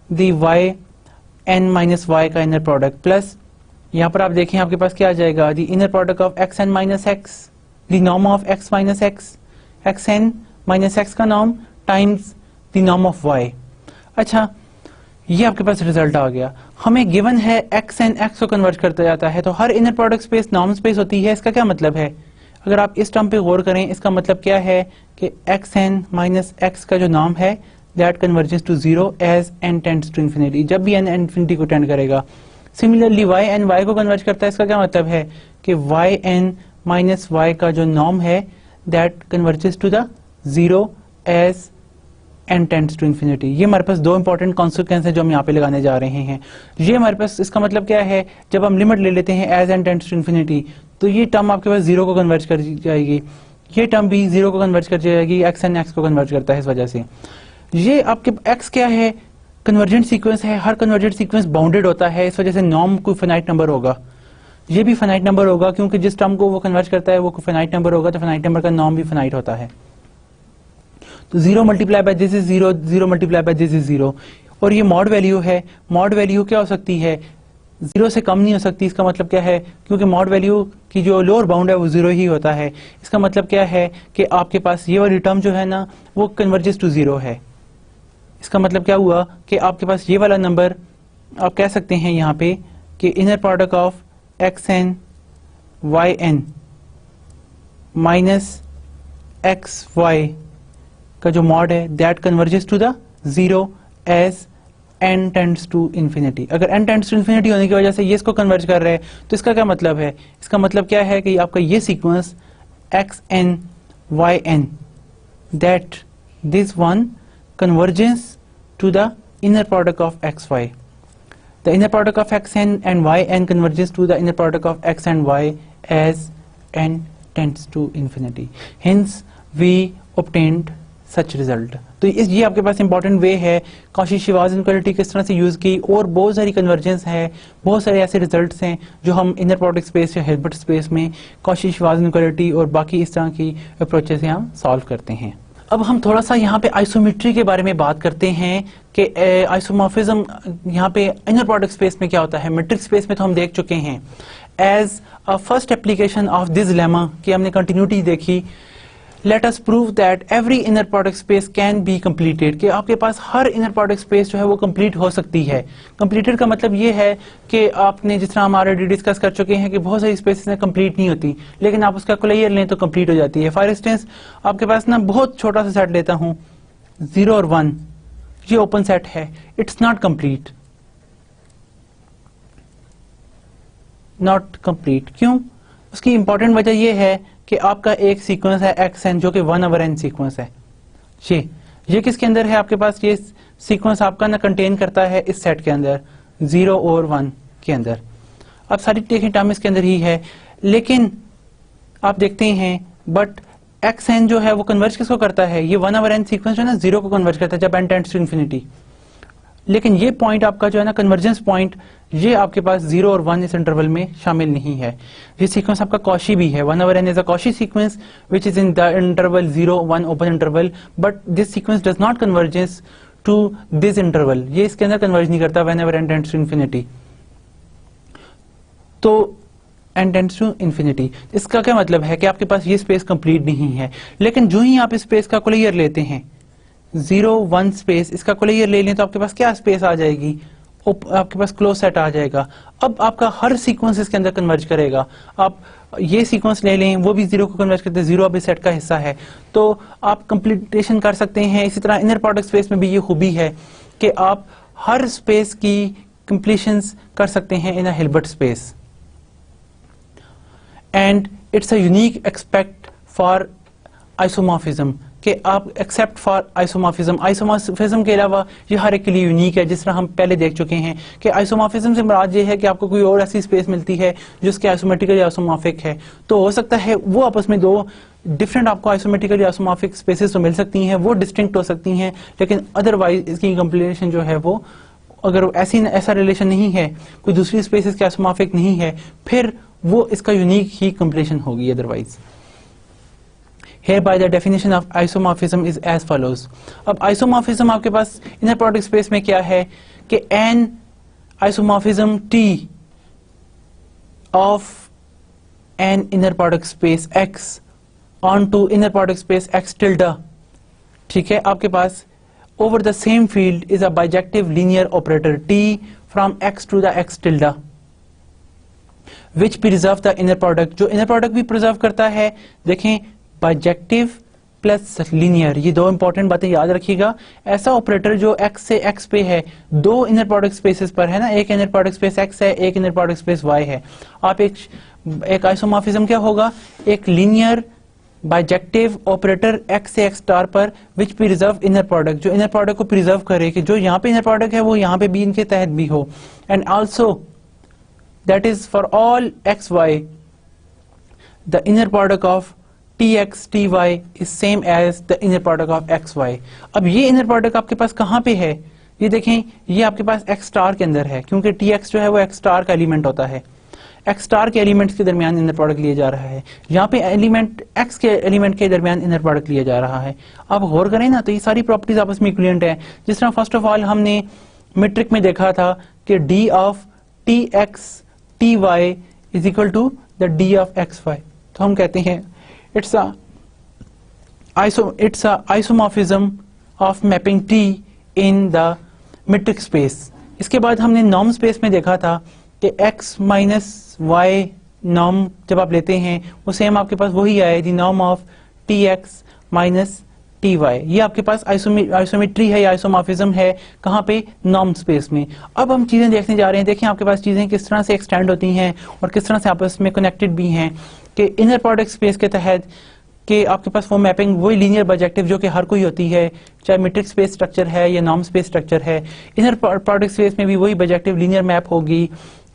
the y N minus y का इनर प्रोडक्ट, प्लस यहाँ पर आप देखें आपके पास क्या आ जाएगा, the inner product of x n minus x, the norm of x minus x, x n minus x का norm times the norm of y. अच्छा, ये आपके पास रिजल्ट आ गया। हमें गिवन है एक्स एन एक्स को कन्वर्ट करता जाता है, तो हर inner product space norm space होती है। इसका क्या मतलब है, अगर आप इस टर्म पे गौर करें, इसका मतलब क्या है कि एक्स एन माइनस एक्स का जो नॉर्म है that converges to zero as n tends to infinity, जब भी एन इन्फिनिटी को टेंड करेगा। सिमिलरली वाई एन वाई को कन्वर्ट करता है, इसका क्या मतलब है कि वाई एन माइनस वाई का जो नॉर्म है that converges to the zero as n tends to infinity. ये हमारे पास दो इंपॉर्टेंट कॉन्सिक्वेंस है जो हम यहाँ पे लगाने जा रहे हैं। ये हमारे पास इसका मतलब क्या है, जब हम लिमिट ले लेते हैं as n tends to infinity, तो ये टर्म आपके पास जीरो को कन्वर्ट कर जाएगी, ये टर्म भी जीरो को कन्वर्ट कर जाएगी, एक्स एन एक्स को कन्वर्ट करता है इस वजह से। ये आपके एक्स क्या है, कन्वर्जेंट सीक्वेंस है, हर कन्वर्जेंट सीक्वेंस बाउंडेड होता है, इस वजह से नॉर्म कोई फाइनाइट नंबर होगा, ये भी फाइनाइट नंबर होगा क्योंकि जिस टर्म को वो कन्वर्ज करता है वो फाइनाइट नंबर होगा, तो फाइनाइट नंबर का नॉर्म भी फाइनाइट होता है। तो 0 multiply by this is 0, 0 multiply by this is 0, और ये मॉड वैल्यू है। मॉड वैल्यू क्या हो सकती है, 0 से कम नहीं हो सकती। इसका मतलब क्या है, क्योंकि मॉड वैल्यू की जो लोअर बाउंड है वो 0 ही होता है। इसका मतलब क्या है कि आपके पास ये वाली टर्म जो है ना वो कन्वर्जेस टू 0 है। इसका मतलब क्या हुआ कि आपके पास ये वाला नंबर, आप कह सकते हैं यहाँ पे कि inner product of xn yn minus xy का जो मॉड है that converges to the 0 as n tends to infinity. अगर n टेंड्स टू इन्फिनिटी होने की वजह से ये इसको कन्वर्ज कर रहे हैं, तो इसका क्या मतलब है, इसका मतलब क्या है कि आपका ये sequence xn yn that this one convergence to the inner product of xy. The inner product of xn and yn converges to the inner product of x and y as n tends to infinity. Hence, we obtained such result. तो ये आपके पास important way है Cauchy-Schwartz inequality किस तरह से use की, और बहुत सारी कन्वर्जेंस है, बहुत सारे ऐसे रिजल्ट्स हैं जो हम इनर प्रोडक्ट स्पेस या हिल्बर्ट स्पेस में कॉची-श्वार्ज़ इनइक्वालिटी और बाकी इस तरह की अप्रोचेस से हम सॉल्व करते हैं। अब हम थोड़ा सा यहाँ पे आइसोमेट्री के बारे में बात करते हैं कि आइसोमॉर्फिज्म यहाँ पे इनर प्रोडक्ट स्पेस में क्या होता है। मैट्रिक्स स्पेस में तो हम देख चुके हैं। As a first application of this lemma कि हमने कंटिन्यूटी देखी, let us prove that every inner product space can be completed, कि आपके पास हर इनर प्रोडक्ट स्पेस जो है वो कंप्लीट हो सकती है। कंप्लीटेड का मतलब ये है कि आपने जिस तरह हम ऑलरेडी डिस्कस कर चुके हैं कि बहुत सारी स्पेसेस कंप्लीट नहीं होती, लेकिन आप उसका क्लियर लें तो कंप्लीट हो जाती है। फॉर इंस्टेंस आपके पास ना बहुत छोटा सा सेट लेता हूं 0 और 1, ये ओपन सेट है, it's not complete, not complete. क्यों? उसकी इंपॉर्टेंट वजह यह है कि आपका एक सीक्वेंस है xn जो कि 1/n सीक्वेंस है। ये किसके अंदर है, आपके पास ये सीक्वेंस आपका ना कंटेन करता है इस सेट के अंदर 0 और 1 के अंदर। अब सारी टेकिंग टर्म इसके अंदर ही है, लेकिन आप देखते हैं बट xn जो है वो कन्वर्ज किसको करता है, ये 1/n सीक्वेंस जो है ना 0 को कन्वर्ज करता है जब n टेंड्स टू इन्फिनिटी। लेकिन ये पॉइंट आपका जो है ना कन्वर्जेंस पॉइंट, ये आपके पास 0 और 1 इस इंटरवल में शामिल नहीं है। ये सीक्वेंस आपका कॉशी भी है, 1/n is a Cauchy sequence which is in the interval 0-1 open interval, but this sequence does not convergence to this interval, ये इसके अंदर कन्वर्ज नहीं करता whenever n tends to infinity। तो n tends to infinity, इसका क्या मतलब है कि आपके पास ये स्पेस कंप्लीट नहीं है। लेकिन जो ही आप इस स्पेस का क्लियर लेते हैं 0-1 स्पेस, इसका क्लियर ले लें तो आपके पास क्या स्पेस आ जाएगी, आपके पास क्लोज सेट आ जाएगा। अब आपका हर सीक्वेंस इसके अंदर कन्वर्ज करेगा। आप ये सीक्वेंस ले लें, वो भी 0 को कन्वर्ज करते हैं, 0 अब इस सेट का हिस्सा है, तो आप कंप्लीटेशन कर सकते हैं। इसी तरह इनर प्रोडक्ट स्पेस में भी ये खूबी है कि आप हर स्पेस की कंप्लीशंस कर सकते हैं in a Hilbert space, and it's a unique expect for isomorphism, कि आप एक्सेप्ट फॉर आइसोमॉर्फिज्म। आइसोमॉर्फिज्म के अलावा ये हर एक के लिए यूनिक है, जिस तरह हम पहले देख चुके हैं कि आइसोमॉर्फिज्म से मुराद ये है कि आपको कोई और ऐसी स्पेस मिलती है जिसके आइसोमेट्रिकली आइसोमॉर्फिक है। तो हो सकता है वो आपस में दो डिफरेंट आपको आइसोमेट्रिकली आइसोमॉर्फिक स्पेसेस तो मिल सकती हैं, वो डिस्टिंक्ट हो सकती हैं, लेकिन अदरवाइज इसकी कंप्लीशन जो है वो, अगर ऐसा रिलेशन नहीं है, कोई दूसरी स्पेसेस के आइसोमॉर्फिक नहीं है, फिर वो इसका यूनिक ही कंप्लीशन होगी otherwise. Hereby the definition of isomorphism is as follows। अब isomorphism आपके पास इनर प्रोडक्ट स्पेस में क्या है कि n isomorphism T of an inner product space X onto inner product space X tilde, ठीक है, आपके पास over the same field is a bijective linear operator T from X to the X tilde which preserve the inner product, जो inner product भी preserve करता है। देखें, bijective plus linear, ये दो इंपॉर्टेंट बातें याद रखिएगा। ऐसा ऑपरेटर जो x से x पे है, दो इनर प्रोडक्ट स्पेसेस पर है ना, एक इनर प्रोडक्ट स्पेस x है, एक इनर प्रोडक्ट स्पेस y है। आप एक आइसोमॉर्फिज्म क्या होगा, एक लीनियर बाइजेक्टिव ऑपरेटर x से x स्टार पर विच प्रिजर्व इनर प्रोडक्ट, जो इनर प्रोडक्ट को प्रिजर्व करे कि जो यहाँ पे इनर प्रोडक्ट है वो यहाँ पे भी इनके तहत भी हो, and also that is for all x y the inner product of tx ty is same as the inner product of xy। अब ये इनर प्रोडक्ट आपके पास कहाँ पे है, ये देखें, ये आपके पास एक्स स्टार के अंदर है, क्योंकि टी एक्स जो है वो एक्स स्टार का एलिमेंट होता है। एक्स स्टार के एलिमेंट्स के दरमियान इनर प्रोडक्ट लिया जा रहा है, यहाँ पे एलिमेंट एक्स के एलिमेंट के दरमियान इनर प्रोडक्ट लिया जा रहा है। अब गौर करें ना, तो ये सारी प्रॉपर्टीज आपस में इक्विवेलेंट है। जिस तरह फर्स्ट ऑफ ऑल हमने मेट्रिक में देखा था कि d of T x T y is equal to the d of x y, तो हम कहते हैं it's isomorphism of mapping t in the metric space. इसके बाद हमने नॉर्म स्पेस में देखा था कि x माइनस वाई नॉर्म जब आप लेते हैं वो सेम आपके पास वही आए, the norm of T x minus T y. ये आपके पास आइसोमेट्री है या आइसोमॉर्फिज्म है, कहाँ पे, नॉर्म स्पेस में। अब हम चीजें देखने जा रहे हैं। देखिए आपके पास चीजें किस तरह से एक्सटेंड होती हैं और किस तरह से आपस में कनेक्टेड भी हैं कि इनर प्रोडक्ट स्पेस के तहत कि आपके पास वो मैपिंग वही लीनियर बाइजेक्टिव जो कि हर कोई होती है, चाहे मेट्रिक स्पेस स्ट्रक्चर है या नॉर्म स्पेस स्ट्रक्चर है। इनर प्रोडक्ट स्पेस में भी वही बाइजेक्टिव लीनियर मैप होगी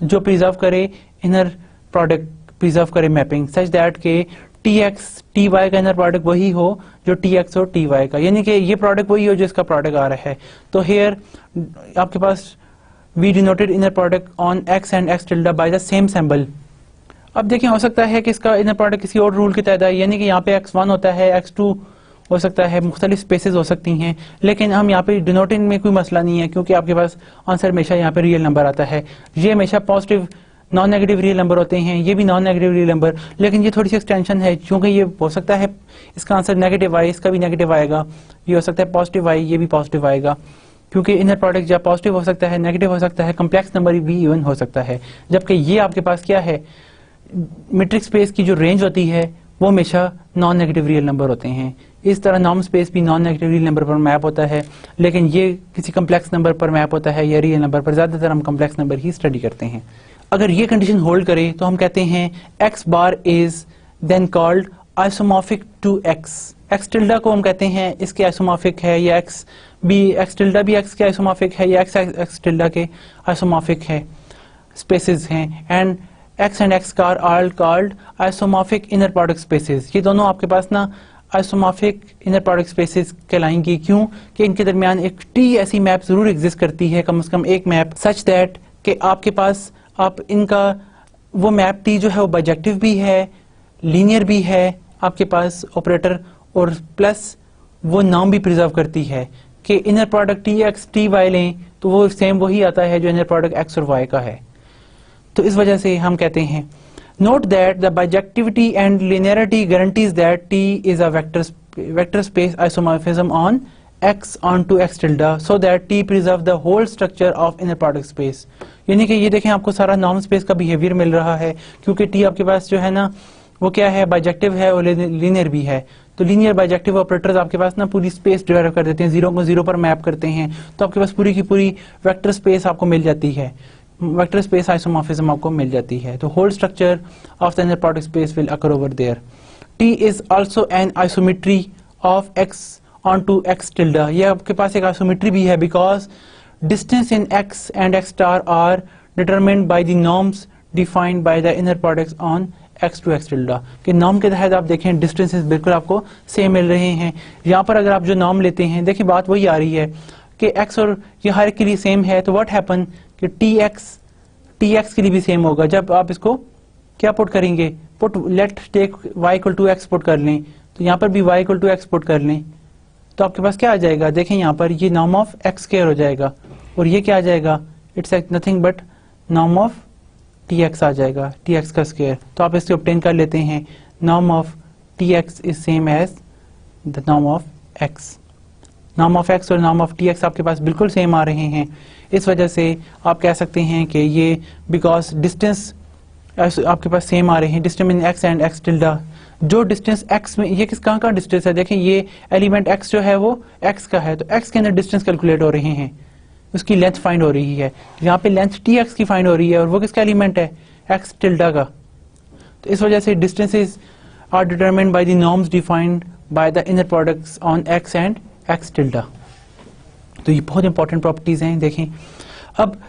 जो प्रिजर्व करे इनर प्रोडक्ट, प्रिजर्व करे मैपिंग सच दैट के टी एक्स टी वाई का इनर प्रोडक्ट वही हो जो टी एक्स और टी वाई का, यानी कि ये प्रोडक्ट वही हो जो इसका प्रोडक्ट आ रहा है। तो हेयर आपके पास we denoted inner product on x and x tilde by the same symbol. अब देखें, हो सकता है कि इसका इनर प्रोडक्ट किसी और रूल के तहत है, यानी कि यहाँ पे x1 होता है, x2 हो सकता है, मुख्तलिफ स्पेसेस हो सकती हैं, लेकिन हम यहाँ पे डिनोटिंग में कोई मसला नहीं है, क्योंकि आपके पास आंसर हमेशा यहाँ पे रियल नंबर आता है। ये हमेशा positive non negative real number होते हैं, ये भी नॉन नेगेटिव रियल नंबर, लेकिन ये थोड़ी सी एक्सटेंशन है, क्योंकि ये हो सकता है इसका आंसर नेगेटिव आए, इसका भी नेगेटिव आएगा, ये हो सकता है पॉजिटिव आए, ये भी पॉजिटिव आएगा, क्योंकि इनर प्रोडक्ट या पॉजिटिव हो सकता है, नेगेटिव हो सकता है, कम्प्लेक्स नंबर भी इवन हो सकता है। जबकि ये आपके पास क्या है, मेट्रिक स्पेस की जो रेंज होती है वो हमेशा नॉन नेगेटिव रियल नंबर होते हैं। इस तरह नॉर्म स्पेस भी नॉन नेगेटिव रियल नंबर पर मैप होता है, लेकिन ये किसी कम्प्लेक्स नंबर पर मैप होता है या रियल नंबर पर। ज्यादातर हम कम्प्लेक्स नंबर ही स्टडी करते हैं। अगर ये कंडीशन होल्ड करे तो हम कहते हैं x bar is then called isomorphic to x. X tilde को हम कहते हैं इसके आइसोमॉर्फिक है, या एक्स टिल्डा भी एक्स के आइसोमॉर्फिक है, या एक्स टिल्डा के आइसोमॉर्फिक है, स्पेसेस हैं। And x and x car are called isomorphic inner product spaces। ये दोनों आपके पास ना isomorphic inner product spaces कहलाएंगी। क्यों? कि इनके दरमियान एक T ऐसी मैप जरूर एग्जिस्ट करती है, कम से कम एक मैप, सच दैट कि आपके पास आप इनका वो मैप T जो है वो बाइजेक्टिव भी है, लीनियर भी है आपके पास ऑपरेटर, और प्लस वो नाम भी प्रिजर्व करती है कि inner product T x T y लें तो वो सेम वही आता है जो इनर प्रोडक्ट एक्स और वाई का है। तो इस वजह से हम कहते हैं note that the bijectivity and linearity guarantees that T is a vector space isomorphism on x onto x tilde so that t preserve the whole structure of inner product space। यानी कि ये देखें आपको सारा नॉर्म स्पेस का behaviour मिल रहा है, क्योंकि t आपके पास जो है ना वो क्या है, बाइजेक्टिव है और लीनियर भी है। तो लीनियर बाइजेक्टिव ऑपरेटर्स आपके पास ना पूरी स्पेस डिराइव कर देते हैं, जीरो को जीरो पर मैप करते हैं, तो आपके पास पूरी की पूरी वेक्टर स्पेस आपको मिल जाती है, वेक्टर स्पेस आइसोमॉर्फिज्म आपको मिल जाती है। तो whole structure of the inner product space will occur over there. T is also an isometry of x onto x tilde। ये आपके पास एक आइसोमेट्री भी है, because distance in x and x star are determined by the norms defined by the inner products on x to x tilde। कि norm के तहत आप देखें डिस्टेंसेस बिल्कुल आपको सेम मिल रहे हैं। यहाँ पर अगर आप जो नॉर्म लेते हैं, देखिए बात वही आ रही है कि x और ये हर एक के लिए सेम है, तो व्हाट हैपन कि tx के लिए भी सेम होगा। जब आप इसको क्या पुट करेंगे, put let take y equal to x put कर लें, तो यहाँ पर भी y equal to x put कर लें, तो आपके पास क्या आ जाएगा, देखें यहाँ पर ये नॉर्म ऑफ एक्स स्क्वायर हो जाएगा, और ये क्या आ जाएगा, it's nothing but norm of T x आ जाएगा, टी एक्स का स्क्वायर। तो आप इससे ऑब्टेन कर लेते हैं norm of T x is same as the norm of x. Norm of x और नॉर्म ऑफ टी एक्स आपके पास बिल्कुल सेम आ रहे हैं। इस वजह से आप कह सकते हैं कि ये बिकॉज डिस्टेंस आपके पास सेम आ रहे हैं, distance in x and x tilde. जो डिस्टेंस x में, ये कहाँ का डिस्टेंस है, देखें ये एलिमेंट x जो है वो x का है, तो x के अंदर डिस्टेंस कैलकुलेट हो रहे हैं, उसकी लेंथ फाइंड हो रही है। यहाँ पे लेंथ tx की फाइंड हो रही है, और वो किसका एलिमेंट है, x टिल्डा का। तो इस वजह से distances are determined by the norms defined by the inner products on x and x tilde. तो ये बहुत इंपॉर्टेंट प्रॉपर्टीज हैं। देखें अब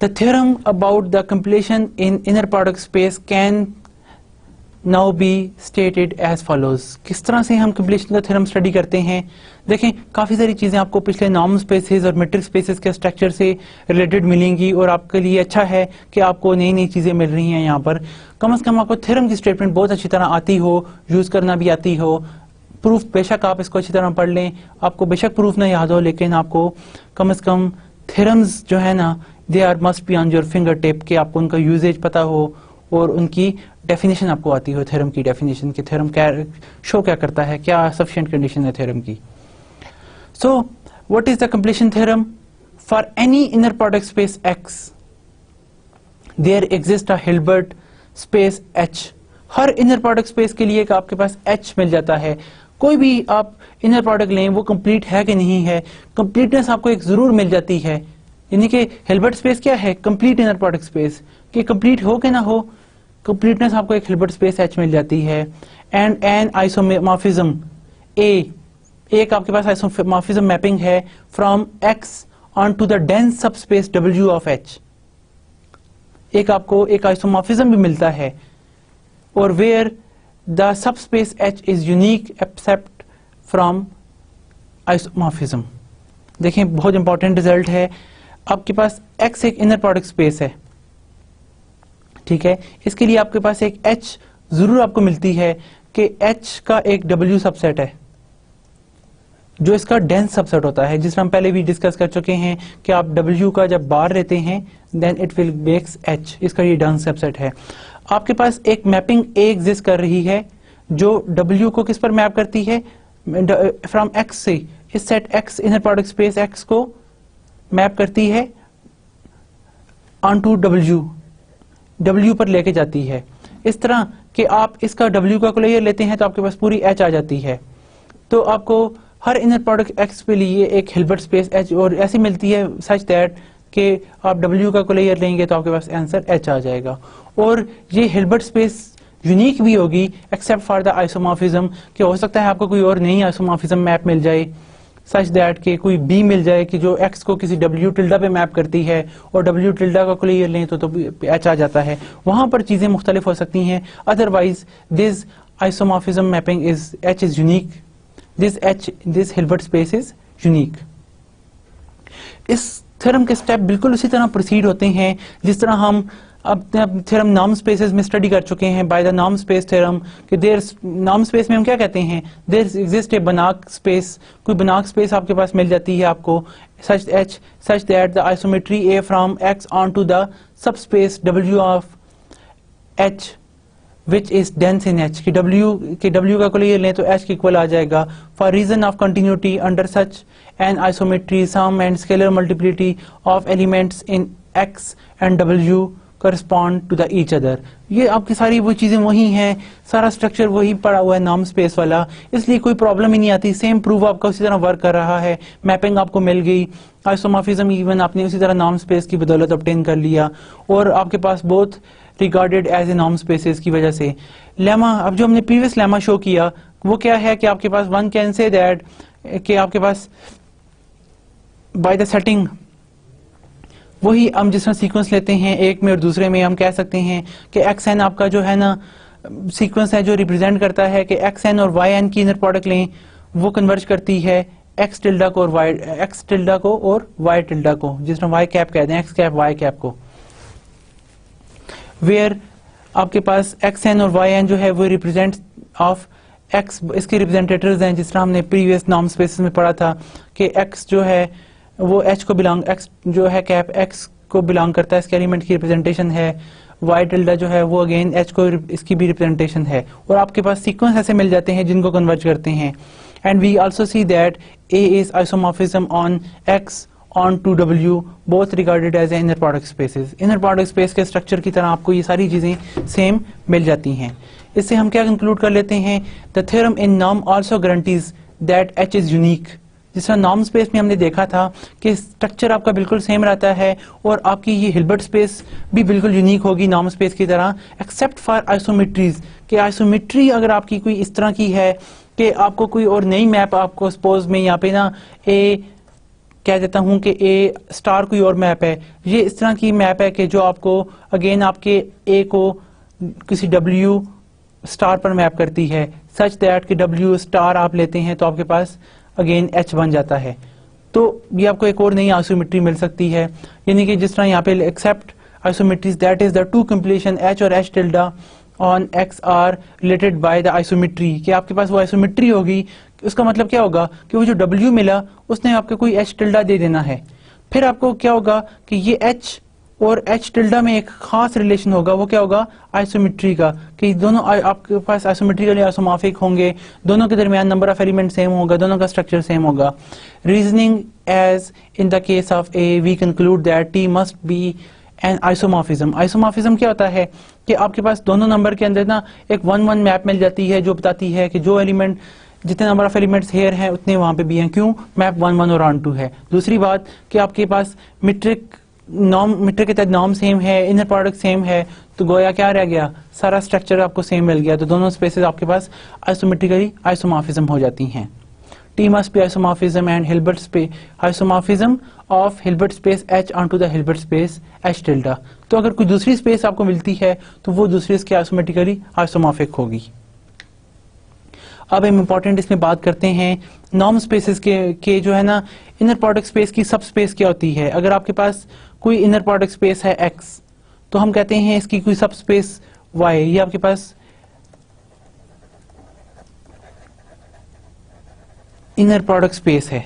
the theorem about the completion in inner product space can now be stated as follows. किस तरह से हम कंप्लीशन का थ्योरम स्टडी करते हैं? देखें, काफ़ी सारी चीज़ें आपको पिछले नॉर्म स्पेसेस और मैट्रिक स्पेसेस के स्ट्रक्चर से रिलेटेड मिलेंगी और आपके लिए अच्छा है कि आपको नई नई चीज़ें मिल रही हैं यहाँ पर। कम से कम आपको थ्योरम की स्टेटमेंट बहुत अच्छी तरह आती हो, यूज़ करना भी आती हो। प्रूफ बेशक आप इसको अच्छी तरह पढ़ लें, आपको बेशक प्रूफ ना याद हो, लेकिन आपको कम से कम थ्योरम्स जो है ना, they are must be on your finger tip, कि आपको उनका यूजेज पता हो और उनकी डेफिनेशन आपको आती हो, थ्योरम की डेफिनेशन, कि थ्योरम क्या शो क्या करता है, क्या सफिशिएंट कंडीशन है थ्योरम की। So what is the completion theorem? For any inner product space X there exist a Hilbert space H। हर इनर प्रोडक्ट स्पेस के लिए आपके पास H मिल जाता है। कोई भी आप इनर प्रोडक्ट लें, वो कंप्लीट है कि नहीं है, कंप्लीटनेस आपको एक जरूर मिल जाती है। यानी कि हिल्बर्ट स्पेस क्या है? कंप्लीट इनर प्रोडक्ट स्पेस, कि कंप्लीट हो कि ना हो, कंप्लीटनेस आपको एक हिल्बर्ट स्पेस H मिल जाती है। एंड एन आइसोमॉर्फिज्म A, एक आपके पास आइसोमॉर्फिज्म मैपिंग है from X onto the dense subspace W of H। एक आपको एक आइसोमॉर्फिज्म भी मिलता है, और where the subspace H is unique except from isomorphism. देखें, बहुत इंपॉर्टेंट रिजल्ट है। आपके पास X एक इनर प्रोडक्ट स्पेस है, ठीक है, इसके लिए आपके पास एक H जरूर आपको मिलती है कि H का एक W सबसेट है जो इसका डेंस सबसेट होता है, जिस हम पहले भी डिस्कस कर चुके हैं कि आप W का जब बार लेते हैं then it will makes H, इसका ये डेंस सबसेट है। आपके पास एक मैपिंग A एग्जिस्ट कर रही है जो W को किस पर मैप करती है? फ्रॉम X से, इस set X inner product space X को मैप करती है ऑन टू W पर लेके जाती है। इस तरह कि आप इसका W का कोलेयर लेते हैं तो आपके पास पूरी H आ जाती है। तो आपको हर इनर प्रोडक्ट X के लिए एक हिल्बर्ट स्पेस H और ऐसी मिलती है सच दैट कि आप W का कोलेयर लेंगे तो आपके पास आंसर H आ जाएगा। और ये हिल्बर्ट स्पेस यूनिक भी होगी एक्सेप्ट फॉर द आइसोमॉर्फिज्म, कि हो सकता है आपको कोई और नई आइसोमॉर्फिज्म मैप मिल जाए सच दैट कि कोई B मिल जाए कि जो X को किसी W टिल्डा पे मैप करती है और W टिल्डा का कोलेयर लें तो H आ जाता है। वहां पर चीजें मुख्तलिफ हो सकती हैं। Otherwise this isomorphism mapping is H is unique, this Hilbert space is unique. इस थ्योरम के स्टेप बिल्कुल उसी तरह प्रोसीड होते हैं जिस तरह हम अब थ्योरम नॉर्म स्पेसेस में स्टडी कर चुके हैं by the norm space theorem, कि देयर नॉर्म स्पेस में हम क्या कहते हैं? देयर एग्जिस्ट ए बनाक स्पेस, कोई बनाक स्पेस आपके पास मिल जाती है आपको such that the isometry A from X onto the subspace W of H which is dense in H, कि W का कोलेयर लें तो H के इक्वल आ जाएगा। For reason of continuity under such an isometry sum and scalar multiplicity of elements in X and W correspond to the each other. ये आपकी सारी वो चीजें वही हैं, सारा स्ट्रक्चर वही पड़ा हुआ है नॉर्म स्पेस वाला, इसलिए कोई प्रॉब्लम ही नहीं आती। सेम प्रूफ आपका उसी तरह वर्क कर रहा है, मैपिंग आपको मिल गई, आइसोमॉर्फिज्म इवन आपने उसी तरह नॉर्म स्पेस की बदौलत ऑब्टेन कर लिया और आपके पास both regarded as a norm spaces की वजह से। लेमा, अब जो हमने प्रीवियस लेमा शो किया वो क्या है कि आपके पास वन कैन से दैट कि आपके पास बाय द सेटिंग वही हम जिस तरह सीक्वेंस लेते हैं एक में और दूसरे में, हम कह सकते हैं कि XN आपका जो है ना सीक्वेंस है जो रिप्रेजेंट करता है कि XN और YN की इनर प्रोडक्ट लें, वो कन्वर्ज करती है X टिल्डा को और Y टिल्डा को, जिस तरह Y कैप कहते हैं, X कैप Y कैप को, वेयर आपके पास XN और YN जो है वो रिप्रेजेंट ऑफ X, इसके रिप्रेजेंटेटर्स हैं, जिस तरह हमने प्रीवियस नॉर्म स्पेसेस में पढ़ा था कि X जो है वो H को बिलोंग, X जो है कैप X को बिलोंग करता है, इसके एलिमेंट की रिप्रेजेंटेशन है। Y टिल्डा जो है वो अगेन H को इसकी भी रिप्रेजेंटेशन है, और आपके पास सीक्वेंस ऐसे मिल जाते हैं जिनको कन्वर्ज करते हैं। And we also see that A is isomorphism on X onto W both regarded as inner product spaces. Inner product space के स्ट्रक्चर की तरह आपको ये सारी चीजें सेम मिल जाती हैं। इससे हम क्या कंक्लूड कर लेते हैं? The theorem in norm also guarantees that H is unique. जिस तरह नॉर्म स्पेस में हमने देखा था कि स्ट्रक्चर आपका बिल्कुल सेम रहता है और आपकी ये हिल्बर्ट स्पेस भी बिल्कुल यूनिक होगी नॉर्म स्पेस की तरह, एक्सेप्ट फॉर आइसोमेट्रीज, कि आइसोमेट्री अगर आपकी कोई इस तरह की है कि आपको कोई और नई मैप आपको सपोज में यहाँ पे ना A कह देता हूँ कि A स्टार कोई और मैप है, ये इस तरह की मैप है कि जो आपको अगेन आपके A को किसी W स्टार पर मैप करती है, सच दैट कि W स्टार आप लेते हैं तो आपके पास अगेन H बन जाता है। तो ये आपको एक और नई आइसोमेट्री मिल सकती है, यानी कि जिस तरह यहाँ पे except isometries that is the two completion H और H tilde on X are related by the isometry, कि आपके पास वो आइसोमेट्री होगी। उसका मतलब क्या होगा कि वो जो W मिला उसने आपको कोई H टिल्डा दे देना है। फिर आपको क्या होगा कि ये H और H टिल्डा में एक खास रिलेशन होगा, वो क्या होगा, आइसोमेट्री का, कि दोनों आपके पास आइसोमेट्रिकली आइसोमॉर्फिक होंगे, दोनों के दरमियान नंबर ऑफ एलिमेंट सेम होगा, दोनों का स्ट्रक्चर सेम होगा। Reasoning as in the case of A we conclude that t must be an isomorphism. Isomorphism क्या होता है कि आपके पास दोनों नंबर के अंदर ना एक 1-1 मैप मिल जाती है, जो बताती है कि जो एलिमेंट जितने नंबर ऑफ एलिमेंट्स हेयर हैं उतने वहां पे भी हैं। क्यों? मैप 1-1 और ऑन 2 है। दूसरी बात कि आपके पास मीट्रिक के तहत नॉर्म सेम है, इनर प्रोडक्ट सेम है, तो गोया क्या रह गया, सारा स्ट्रक्चर आपको सेम मिल गया। तो दोनों स्पेसेस आपके पास आइसोमेट्रिकली आइसोमॉर्फिज्म हो जाती हैं। T must be isomorphism and Hilbert space isomorphism of Hilbert space H onto the Hilbert space H tilde। तो अगर कोई दूसरी स्पेस आपको मिलती है तो वो दूसरी इसके आइसोमेट्रिकली आइसोमॉर्फिक होगी। अब हम इंपॉर्टेंट इसमें बात करते हैं नॉर्म स्पेसेस के जो है ना, इनर प्रोडक्ट स्पेस की सब स्पेस क्या होती है। अगर आपके पास कोई इनर प्रोडक्ट स्पेस है X, तो हम कहते हैं इसकी कोई सब स्पेस Y, ये आपके पास इनर प्रोडक्ट स्पेस है।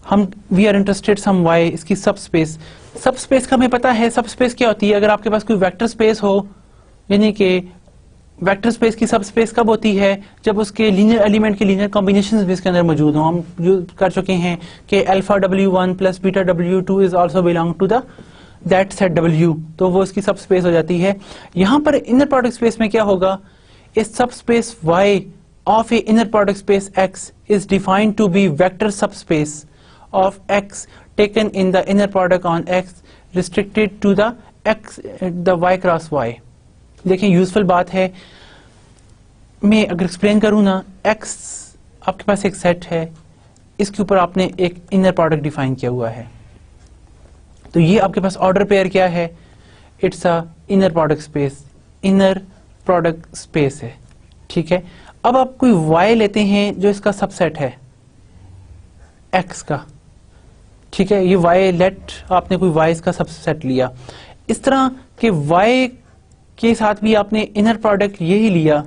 हम we are interested some Y, इसकी सब स्पेस का हमें पता है सब स्पेस क्या होती है। अगर आपके पास कोई वेक्टर स्पेस हो, यानी कि वेक्टर स्पेस की सब स्पेस कब होती है, जब उसके लीनियर एलिमेंट के लीनियर कॉम्बिनेशंस भी इसके अंदर मौजूद हो। हम यूज कर चुके हैं कि alpha W1 plus beta W2 is also belong to the that set W, तो वो इसकी सब स्पेस हो जाती है। यहां पर इनर प्रोडक्ट स्पेस में क्या होगा, इस सब space Y of a inner product space X is defined to be vector subspace of X taken in the inner product on X restricted to the Y cross Y। देखिए useful बात है, मैं अगर एक्सप्लेन करूं ना, X आपके पास एक सेट है, इसके ऊपर आपने एक इनर प्रोडक्ट डिफाइन किया हुआ है, तो ये आपके पास ऑर्डर पेयर क्या है, it's a inner product space है। ठीक है, अब आप कोई Y लेते हैं जो इसका सबसेट है X का। ठीक है, ये Y लेट आपने कोई Y इसका सबसेट लिया, इस तरह के Y के साथ भी आपने इनर प्रोडक्ट यही लिया।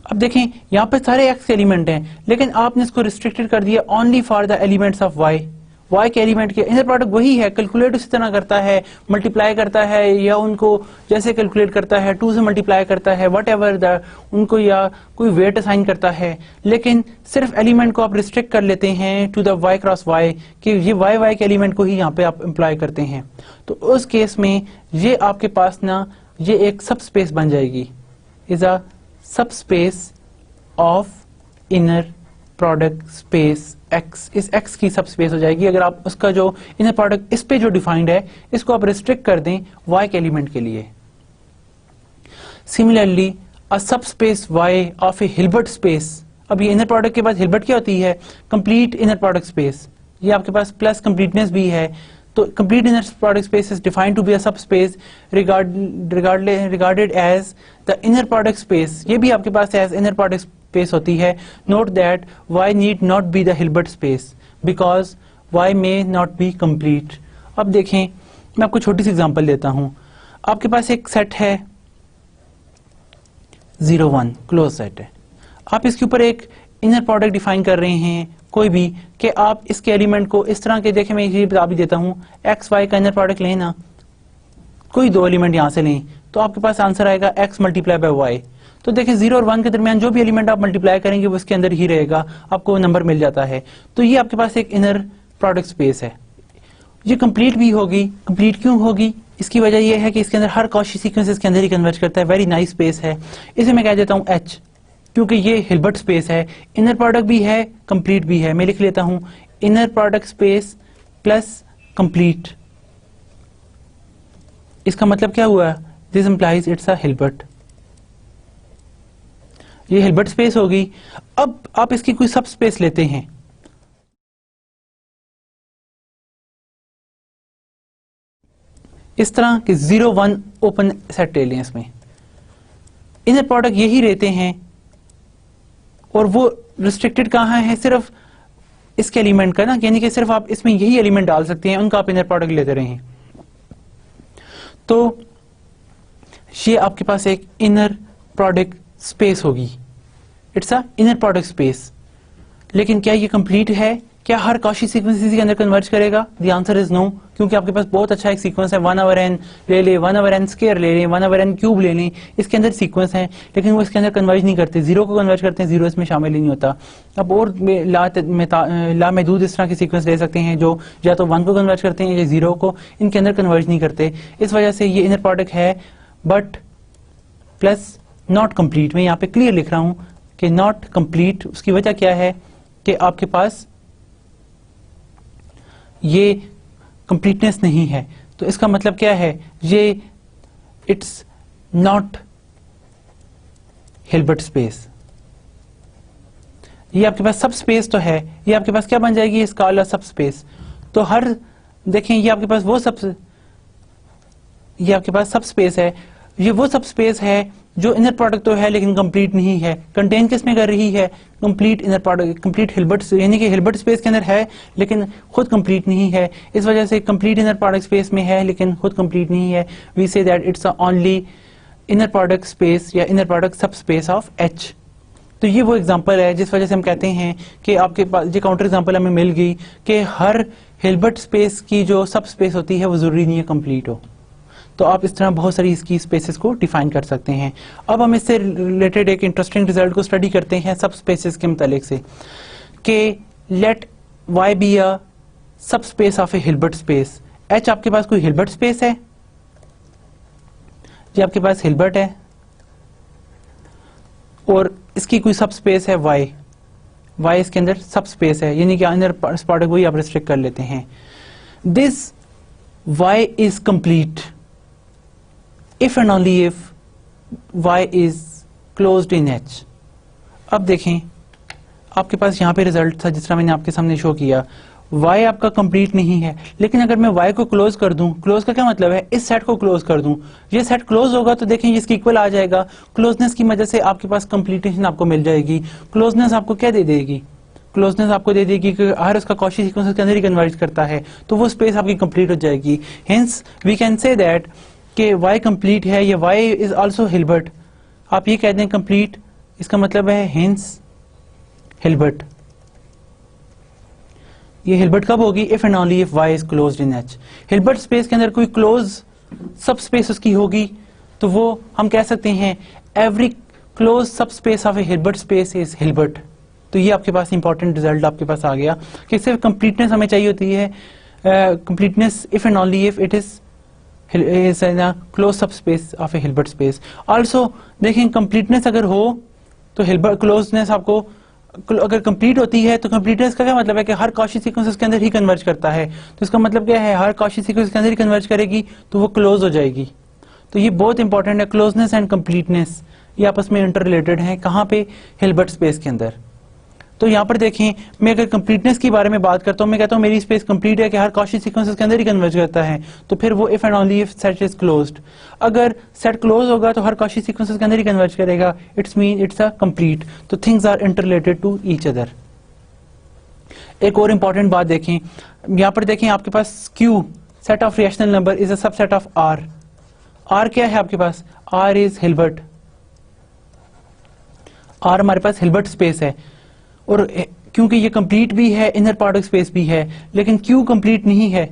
अब देखें यहां पर सारे X के एलिमेंट हैं, लेकिन आपने इसको रिस्ट्रिक्टेड कर दिया only for the elements of Y के एलिमेंट के इनर प्रोडक्ट वही है, कैलकुलेट उसी तरह करता है, मल्टीप्लाई करता है, या उनको जैसे कैलकुलेट करता है 2 से मल्टीप्लाई करता है, वट एवर द उनको, या कोई वेट असाइन करता है, लेकिन सिर्फ एलिमेंट को आप रिस्ट्रिक्ट कर लेते हैं to the Y cross Y, कि ये Y के एलिमेंट को ही यहाँ पे आप इम्प्लॉय करते हैं। तो उस केस में ये आपके पास ना ये एक सब स्पेस बन जाएगी, is a subspace of inner product space X, इस X की सब स्पेस हो जाएगी अगर आप उसका जो इनर प्रोडक्ट इस पे जो डिफाइंड है इसको आप रिस्ट्रिक्ट कर दें Y के एलिमेंट के लिए। सिमिलरली अ सब space Y of A Hilbert space, अब ये इनर प्रोडक्ट के बाद हिल्बर्ट क्या होती है, कंप्लीट इनर प्रोडक्ट स्पेस, ये आपके पास प्लस कंप्लीटनेस भी है। तो complete inner product space is defined to be a subspace regarded as the inner product space, ये भी आपके पास एज इनर प्रोडक्ट स्पेस होती है। Note that Y need not be the Hilbert space because Y may not be complete। अब देखें मैं आपको छोटी सी एग्जांपल देता हूं। आपके पास एक सेट है 0-1 क्लोज सेट है, आप इसके ऊपर एक इनर प्रोडक्ट डिफाइन कर रहे हैं कोई भी, कि आप इसके एलिमेंट को इस तरह के, देखें मैं ये बता भी देता हूं, XY का इनर प्रोडक्ट लें ना, कोई 2 एलिमेंट यहां से लें तो आपके पास आंसर आएगा X मल्टीप्लाई बाय Y। तो देखें 0 और 1 के दरमियान जो भी एलिमेंट आप मल्टीप्लाई करेंगे वो इसके अंदर ही रहेगा, आपको नंबर मिल जाता है। तो ये आपके पास एक इनर प्रोडक्ट स्पेस है, ये कंप्लीट भी होगी। कंप्लीट क्यों होगी, इसकी वजह ये है कि इसके अंदर हर कॉची सीक्वेंस इसके अंदर ही कन्वर्ज करता है, वेरी नाइस स्पेस है। इसे मैं कह देता हूं H, क्योंकि ये हिल्बर्ट स्पेस है, इनर प्रोडक्ट भी है कंप्लीट भी है। मैं लिख लेता हूं inner product space plus complete, इसका मतलब क्या हुआ, this implies it's a Hilbert, ये हिल्बर्ट स्पेस होगी। अब आप इसकी कोई सब स्पेस लेते हैं, इस तरह कि 0-1 ओपन सेट ले लें, इसमें इनर प्रोडक्ट यही रहते हैं, और वो रिस्ट्रिक्टेड कहाँ है, सिर्फ इसके एलिमेंट का ना, यानी कि सिर्फ आप इसमें यही एलिमेंट डाल सकते हैं, उनका आप इनर प्रोडक्ट लेते रहें। तो ये आपके पास एक इनर प्रोडक्ट स्पेस होगी, it's a inner product space. लेकिन क्या ये कंप्लीट है? क्या हर कॉची सीक्वेंस इसी के अंदर कन्वर्ज करेगा? द आंसर इज नो, क्योंकि आपके पास बहुत अच्छा एक सीक्वेंस है, 1/n ले लें, 1/n स्क्वायर ले लें, 1/n क्यूब ले लें, इसके अंदर सीक्वेंस है, लेकिन वो इसके अंदर कन्वर्ज नहीं करते, जीरो को कन्वर्ज करते हैं, जीरो इसमें शामिल ही नहीं होता। अब और लामहदूद इस तरह के सीक्वेंस ले सकते हैं जो या तो 1 को कन्वर्ज करते हैं या 0 को, इनके अंदर कन्वर्ज नहीं करते। इस वजह से ये इनर प्रोडक्ट है, बट प्लस नॉट कंप्लीट। मैं यहाँ पे क्लियर लिख रहा हूं कि नॉट कंप्लीट। उसकी वजह क्या है कि आपके पास ये कंप्लीटनेस नहीं है। तो इसका मतलब क्या है, ये इट्स नॉट हिल्बर्ट स्पेस। ये आपके पास सब स्पेस तो है, ये आपके पास क्या बन जाएगी, स्कालर सब स्पेस। तो हर देखें ये आपके पास वो सब, ये आपके पास सब स्पेस है, ये वो सब स्पेस है जो इनर प्रोडक्ट तो है लेकिन कंप्लीट नहीं है। कंटेन किस में कर रही है? Complete inner product, complete Hilbert, यानी कि हिल्बर्ट स्पेस के अंदर है लेकिन खुद कंप्लीट नहीं है। इस वजह से कंप्लीट इनर प्रोडक्ट स्पेस में है लेकिन खुद कंप्लीट नहीं है। We say that it's only inner product space या inner product subspace of h. तो ये वो एग्जांपल है जिस वजह से हम कहते हैं कि आपके पास ये काउंटर एग्जांपल हमें मिल गई कि हर हिल्बर्ट स्पेस की जो सब स्पेस होती है वो जरूरी नहीं है कंप्लीट हो। तो आप इस तरह बहुत सारी इसकी स्पेसेस को डिफाइन कर सकते हैं। अब हम इससे रिलेटेड एक इंटरेस्टिंग रिजल्ट को स्टडी करते हैं सब स्पेसेस के मुतालिक से, कि late Y B a subspace of A Hilbert space. H आपके पास कोई हिल्बर्ट स्पेस है, ये आपके पास हिल्बर्ट है, और इसकी कोई सब स्पेस है वाई, वाई इसके अंदर सब स्पेस है, यानी कि अंदर प्रोडक्ट वही आप रिस्ट्रिक्ट कर लेते हैं। This y is complete if and only if y is closed in h। अब देखें आपके पास यहाँ पे रिजल्ट था जिस तरह मैंने आपके सामने शो किया, y आपका कंप्लीट नहीं है, लेकिन अगर मैं y को क्लोज कर दूं, क्लोज का क्या मतलब है, इस सेट को क्लोज कर दूं, ये सेट क्लोज होगा तो देखें ये इसकी इक्वल आ जाएगा। क्लोजनेस की वजह से आपके पास कंप्लीटेशन आपको मिल जाएगी। क्लोजनेस आपको क्या दे देगी, क्लोजनेस आपको दे देगी कि हर उसका कॉची सीक्वेंस के अंदर ही कन्वर्ज करता है, तो वो स्पेस आपकी कंप्लीट हो जाएगी। Hence we can say that कि y कंप्लीट है, ये y इज आल्सो हिल्बर्ट। आप ये कहते हैं कंप्लीट, इसका मतलब है हेंस हिल्बर्ट। ये हिल्बर्ट कब होगी, if and only if y is closed in h। Hilbert space के अंदर कोई क्लोज सब स्पेस उसकी होगी तो वो हम कह सकते हैं एवरी क्लोज सब space of A Hilbert space is Hilbert. तो ये आपके पास इंपॉर्टेंट रिजल्ट आपके पास आ गया कि सिर्फ कंप्लीटनेस हमें चाहिए होती है, completeness if and only if it is is in a closed subspace of a Hilbert space. Also देखें कंप्लीटनेस अगर हो तो हिल्बर्ट क्लोजनेस आपको अगर कंप्लीट होती है तो कंप्लीटनेस का क्या मतलब है कि हर कॉची सीक्वेंस उसके अंदर ही कन्वर्ज करता है। तो इसका मतलब क्या है, हर कॉची सीक्वेंस के अंदर ही कन्वर्ज करेगी तो वो क्लोज हो जाएगी। तो ये बहुत इंपॉर्टेंट है, क्लोजनेस एंड कंप्लीटनेस ये आपस में इंटर रिलेटेड है। कहाँ पे, हिल्बर्ट स्पेस के अंदर। तो यहाँ पर देखें मैं अगर कंप्लीटनेस के बारे में बात करता हूँ, मैं कहता हूँ मेरी स्पेस कंप्लीट है कि हर कॉची सीक्वेंस के अंदर ही कन्वर्ज करता है, तो फिर वो if and only if set is closed. अगर सेट क्लोज होगा तो हर कॉची सीक्वेंस के अंदर ही कन्वर्ज करेगा, it's mean it's a complete. तो things are interrelated to each other. एक और इंपॉर्टेंट बात देखें, यहाँ पर देखें आपके पास Q set of rational number is a subset of R। R क्या है आपके पास, R इज हिल्बर्ट। R हमारे पास हिल्बर्ट स्पेस है, और क्योंकि ये कंप्लीट भी है, इनर प्रोडक्ट स्पेस भी है, लेकिन Q कंप्लीट नहीं है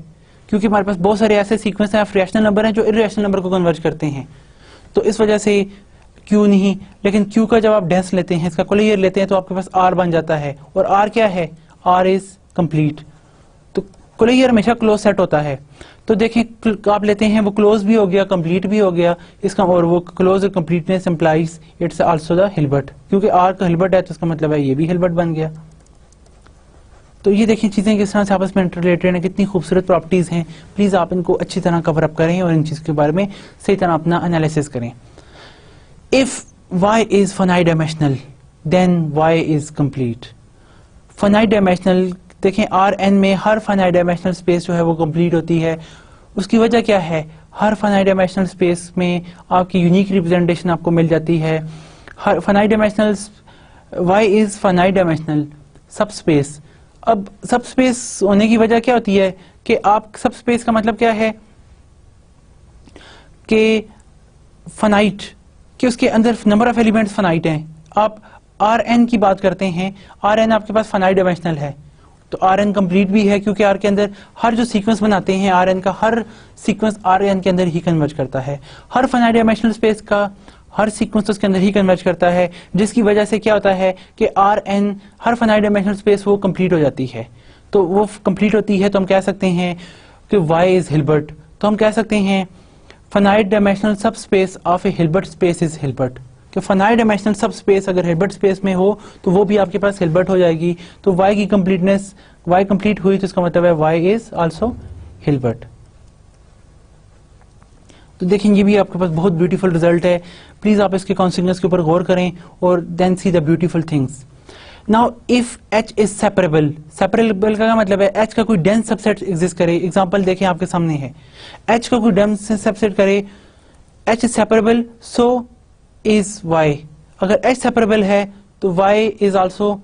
क्योंकि हमारे पास बहुत सारे ऐसे सीक्वेंस हैं, रैशनल नंबर हैं जो इर्रेशनल नंबर को कन्वर्ज करते हैं। तो इस वजह से Q नहीं, लेकिन Q का जब आप डेंस लेते हैं, इसका कोलेयर लेते हैं तो आपके पास R बन जाता है, और R क्या है, R इज कंप्लीट। तो कोलेयर हमेशा क्लोज सेट होता है। तो देखें आप लेते हैं वो क्लोज भी हो गया, कंप्लीट भी हो गया इसका, और वो क्लोज और completeness implies it's also the Hilbert. क्योंकि R का हिल्बर्ट है तो इसका मतलब है ये भी हिल्बर्ट बन गया। तो ये देखिए चीजें किस तरह से आपस में इंटररिलेटेड हैं, कितनी खूबसूरत प्रॉपर्टीज हैं। प्लीज आप इनको अच्छी तरह कवर अप करें और इन चीज के बारे में सही तरह अपना एनालिसिस करें। If y is finite dimensional then y is complete. Finite dimensional देखें Rn में हर फाइनाइट डायमेंशनल स्पेस जो है वो कंप्लीट होती है। उसकी वजह क्या है, हर फाइनाइट डायमेंशनल स्पेस में आपकी यूनिक रिप्रेजेंटेशन आपको मिल जाती है। हर finite dimensional y is finite dimensional subspace. अब सब स्पेस होने की वजह क्या होती है कि आप सब स्पेस का मतलब क्या है कि फाइनाइट, कि उसके अंदर नंबर ऑफ एलिमेंट्स फाइनाइट हैं। आप Rn की बात करते हैं, Rn आपके पास फाइनाइट डायमेंशनल है, तो Rn कंप्लीट भी है क्योंकि R के अंदर हर जो सीक्वेंस बनाते हैं Rn का हर सीक्वेंस Rn के अंदर ही कन्वर्ज करता है। हर फाइनाइट डायमेंशनल स्पेस का हर सीक्वेंस उसके अंदर ही कन्वर्ज करता है, जिसकी वजह से क्या होता है कि Rn हर फाइनाइट डायमेंशनल स्पेस वो कंप्लीट हो जाती है। तो वो कंप्लीट होती है तो हम कह सकते हैं कि y इज हिल्बर्ट। तो हम कह सकते हैं finite dimensional subspace of A Hilbert space is Hilbert, कि फाइनाइट डायमेंशनल सब स्पेस अगर हिल्बर्ट स्पेस में हो तो वो भी आपके पास हिल्बर्ट हो जाएगी। तो y की कंप्लीटनेस, y कंप्लीट हुई तो इसका मतलब है y इज आल्सो हिल्बर्ट। तो देखें ये भी आपके पास बहुत ब्यूटीफुल रिजल्ट है। प्लीज आप इसके कॉन्सिक्वेंस के ऊपर गौर करें और then see the beautiful things. Now if H is separable, separable का मतलब है H का कोई डेंस सबसेट एग्जिस्ट करे। एग्जांपल देखें आपके सामने है, H का कोई डेंस सबसेट करे, H is separable so is Y। अगर H सेपरेबल है तो Y is also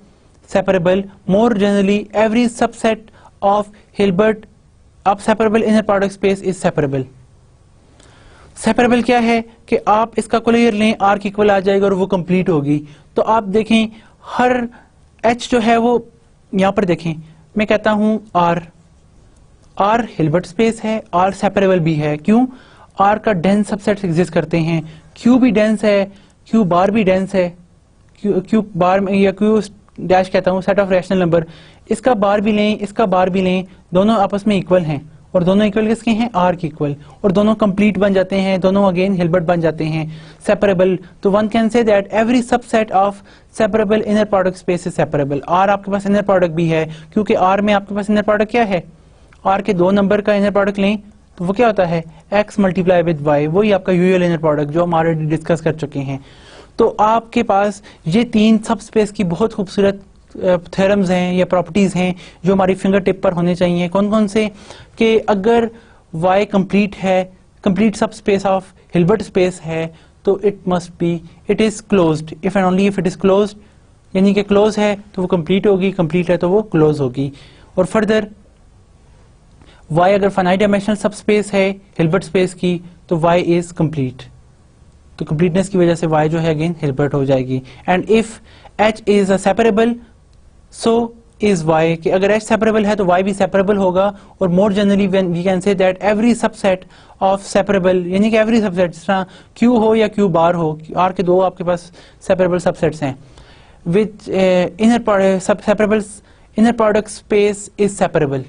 separable. More generally every subset of Hilbert of separable inner product space is separable. Separable क्या है कि आप इसका कोलेयर लें, R की इक्वल आ जाएगा और वो कंप्लीट होगी। तो आप देखें हर H जो है वो यहां पर देखें, मैं कहता हूं R हिल्बर्ट स्पेस है, R सेपरेबल भी है। क्यों? R का डेंस सबसेट एग्जिस्ट करते हैं, Q भी डेंस है, Q बार भी डेंस है, Q बार में या Q डैश कहता हूं सेट ऑफ रैशनल नंबर, इसका बार भी लें, इसका बार भी लें, दोनों आपस में इक्वल हैं और दोनों इक्वल किसके हैं? R के इक्वल, और दोनों कंप्लीट बन जाते हैं, दोनों अगेन हिल्बर्ट बन जाते हैं, सेपरेबल। तो one can say that every subset of separable inner product space is separable. R आपके पास इनर प्रोडक्ट भी है क्योंकि R में आपके पास इनर प्रोडक्ट क्या है? R के दो नंबर का इनर प्रोडक्ट लें तो वो क्या होता है? X मल्टीप्लाई विद Y, वही आपका यूजुअल इनर प्रोडक्ट जो हम ऑलरेडी डिस्कस कर चुके हैं। तो आपके पास ये तीन सब स्पेस की बहुत खूबसूरत थ्योरम्स हैं या प्रॉपर्टीज हैं जो हमारी फिंगर टिप पर होने चाहिए। कौन कौन से? कि अगर Y कंप्लीट है, कंप्लीट सब स्पेस ऑफ हिल्बर्ट स्पेस है, तो it must be, it is closed if and only if it is closed, यानी कि क्लोज है तो वो कंप्लीट होगी, कंप्लीट है तो वो क्लोज होगी। और फर्दर Y अगर फाइनाइट डायमेंशनल सब स्पेस है हिल्बर्ट स्पेस की तो Y इज कंप्लीट, तो कंप्लीटनेस की वजह से Y जो है अगेन हिल्बर्ट हो जाएगी। And if H is a separable so is Y, कि अगर H सेपरेबल है तो Y भी सेपरेबल होगा। और more generally we can say that every subset of separable, यानी कि एवरी सबसेट, जिस तरह Q हो या Q बार हो, R के दो आपके पास सेपरेबल सबसेट्स हैं, which inner separable inner product space is separable.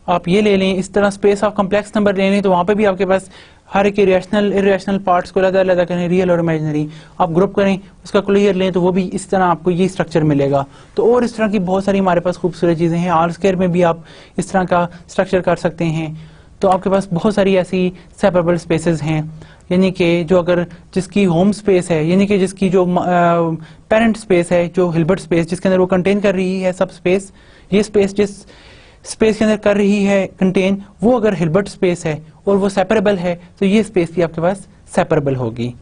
आप ये ले लें, इस तरह स्पेस ऑफ कॉम्प्लेक्स नंबर ले लें तो वहां पे भी आपके पास हर एक इरेशनल पार्ट्स को अलग-अलग करें, रियल और इमेजिनरी, आप ग्रुप करें, उसका क्लियर लें तो वो भी इस तरह आपको ये स्ट्रक्चर मिलेगा। तो और इस तरह की बहुत सारी हमारे पास खूबसूरत चीज़ें हैं। आर स्क्वायर में भी आप इस तरह का स्ट्रक्चर कर सकते हैं। तो आपके पास बहुत सारी ऐसी सेपरेबल स्पेसेस हैं, यानी कि जो अगर जिसकी होम स्पेस है, यानी कि जिसकी जो पेरेंट स्पेस है, जो हिल्बर्ट स्पेस जिसके अंदर वो कंटेन कर रही है सब स्पेस, ये स्पेस जिस स्पेस के अंदर कर रही है कंटेन, वो अगर हिल्बर्ट स्पेस है और वो सेपरेबल है तो ये स्पेस भी आपके पास सेपरेबल होगी।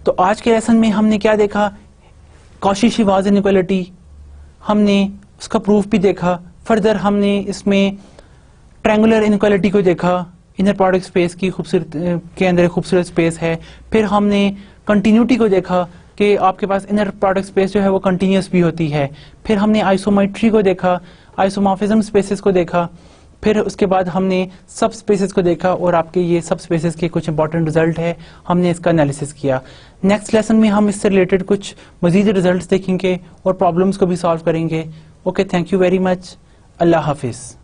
तो आज के लेसन में हमने क्या देखा? कॉची-श्वार्ज़ इनइक्वालिटी, हमने उसका प्रूफ भी देखा। फर्दर हमने इसमें ट्रायंगुलर इनइक्वालिटी को देखा, इनर प्रोडक्ट स्पेस की खूबसूरत के अंदर एक खूबसूरत स्पेस है। फिर हमने कंटिन्यूटी को देखा कि आपके पास इनर प्रोडक्ट स्पेस जो है वो कंटिन्यूस भी होती है। फिर हमने आइसोमेट्री को देखा, आइसोमॉर्फिज्म स्पेसेस को देखा। फिर उसके बाद हमने सब स्पेसेस को देखा और आपके ये सब स्पेसेस के कुछ इंपॉर्टेंट रिजल्ट है, हमने इसका एनालिसिस किया। नेक्स्ट लेसन में हम इससे रिलेटेड कुछ मजीद रिजल्ट्स देखेंगे और प्रॉब्लम्स को भी सॉल्व करेंगे। Okay, thank you very much. अल्लाह हाफिज़।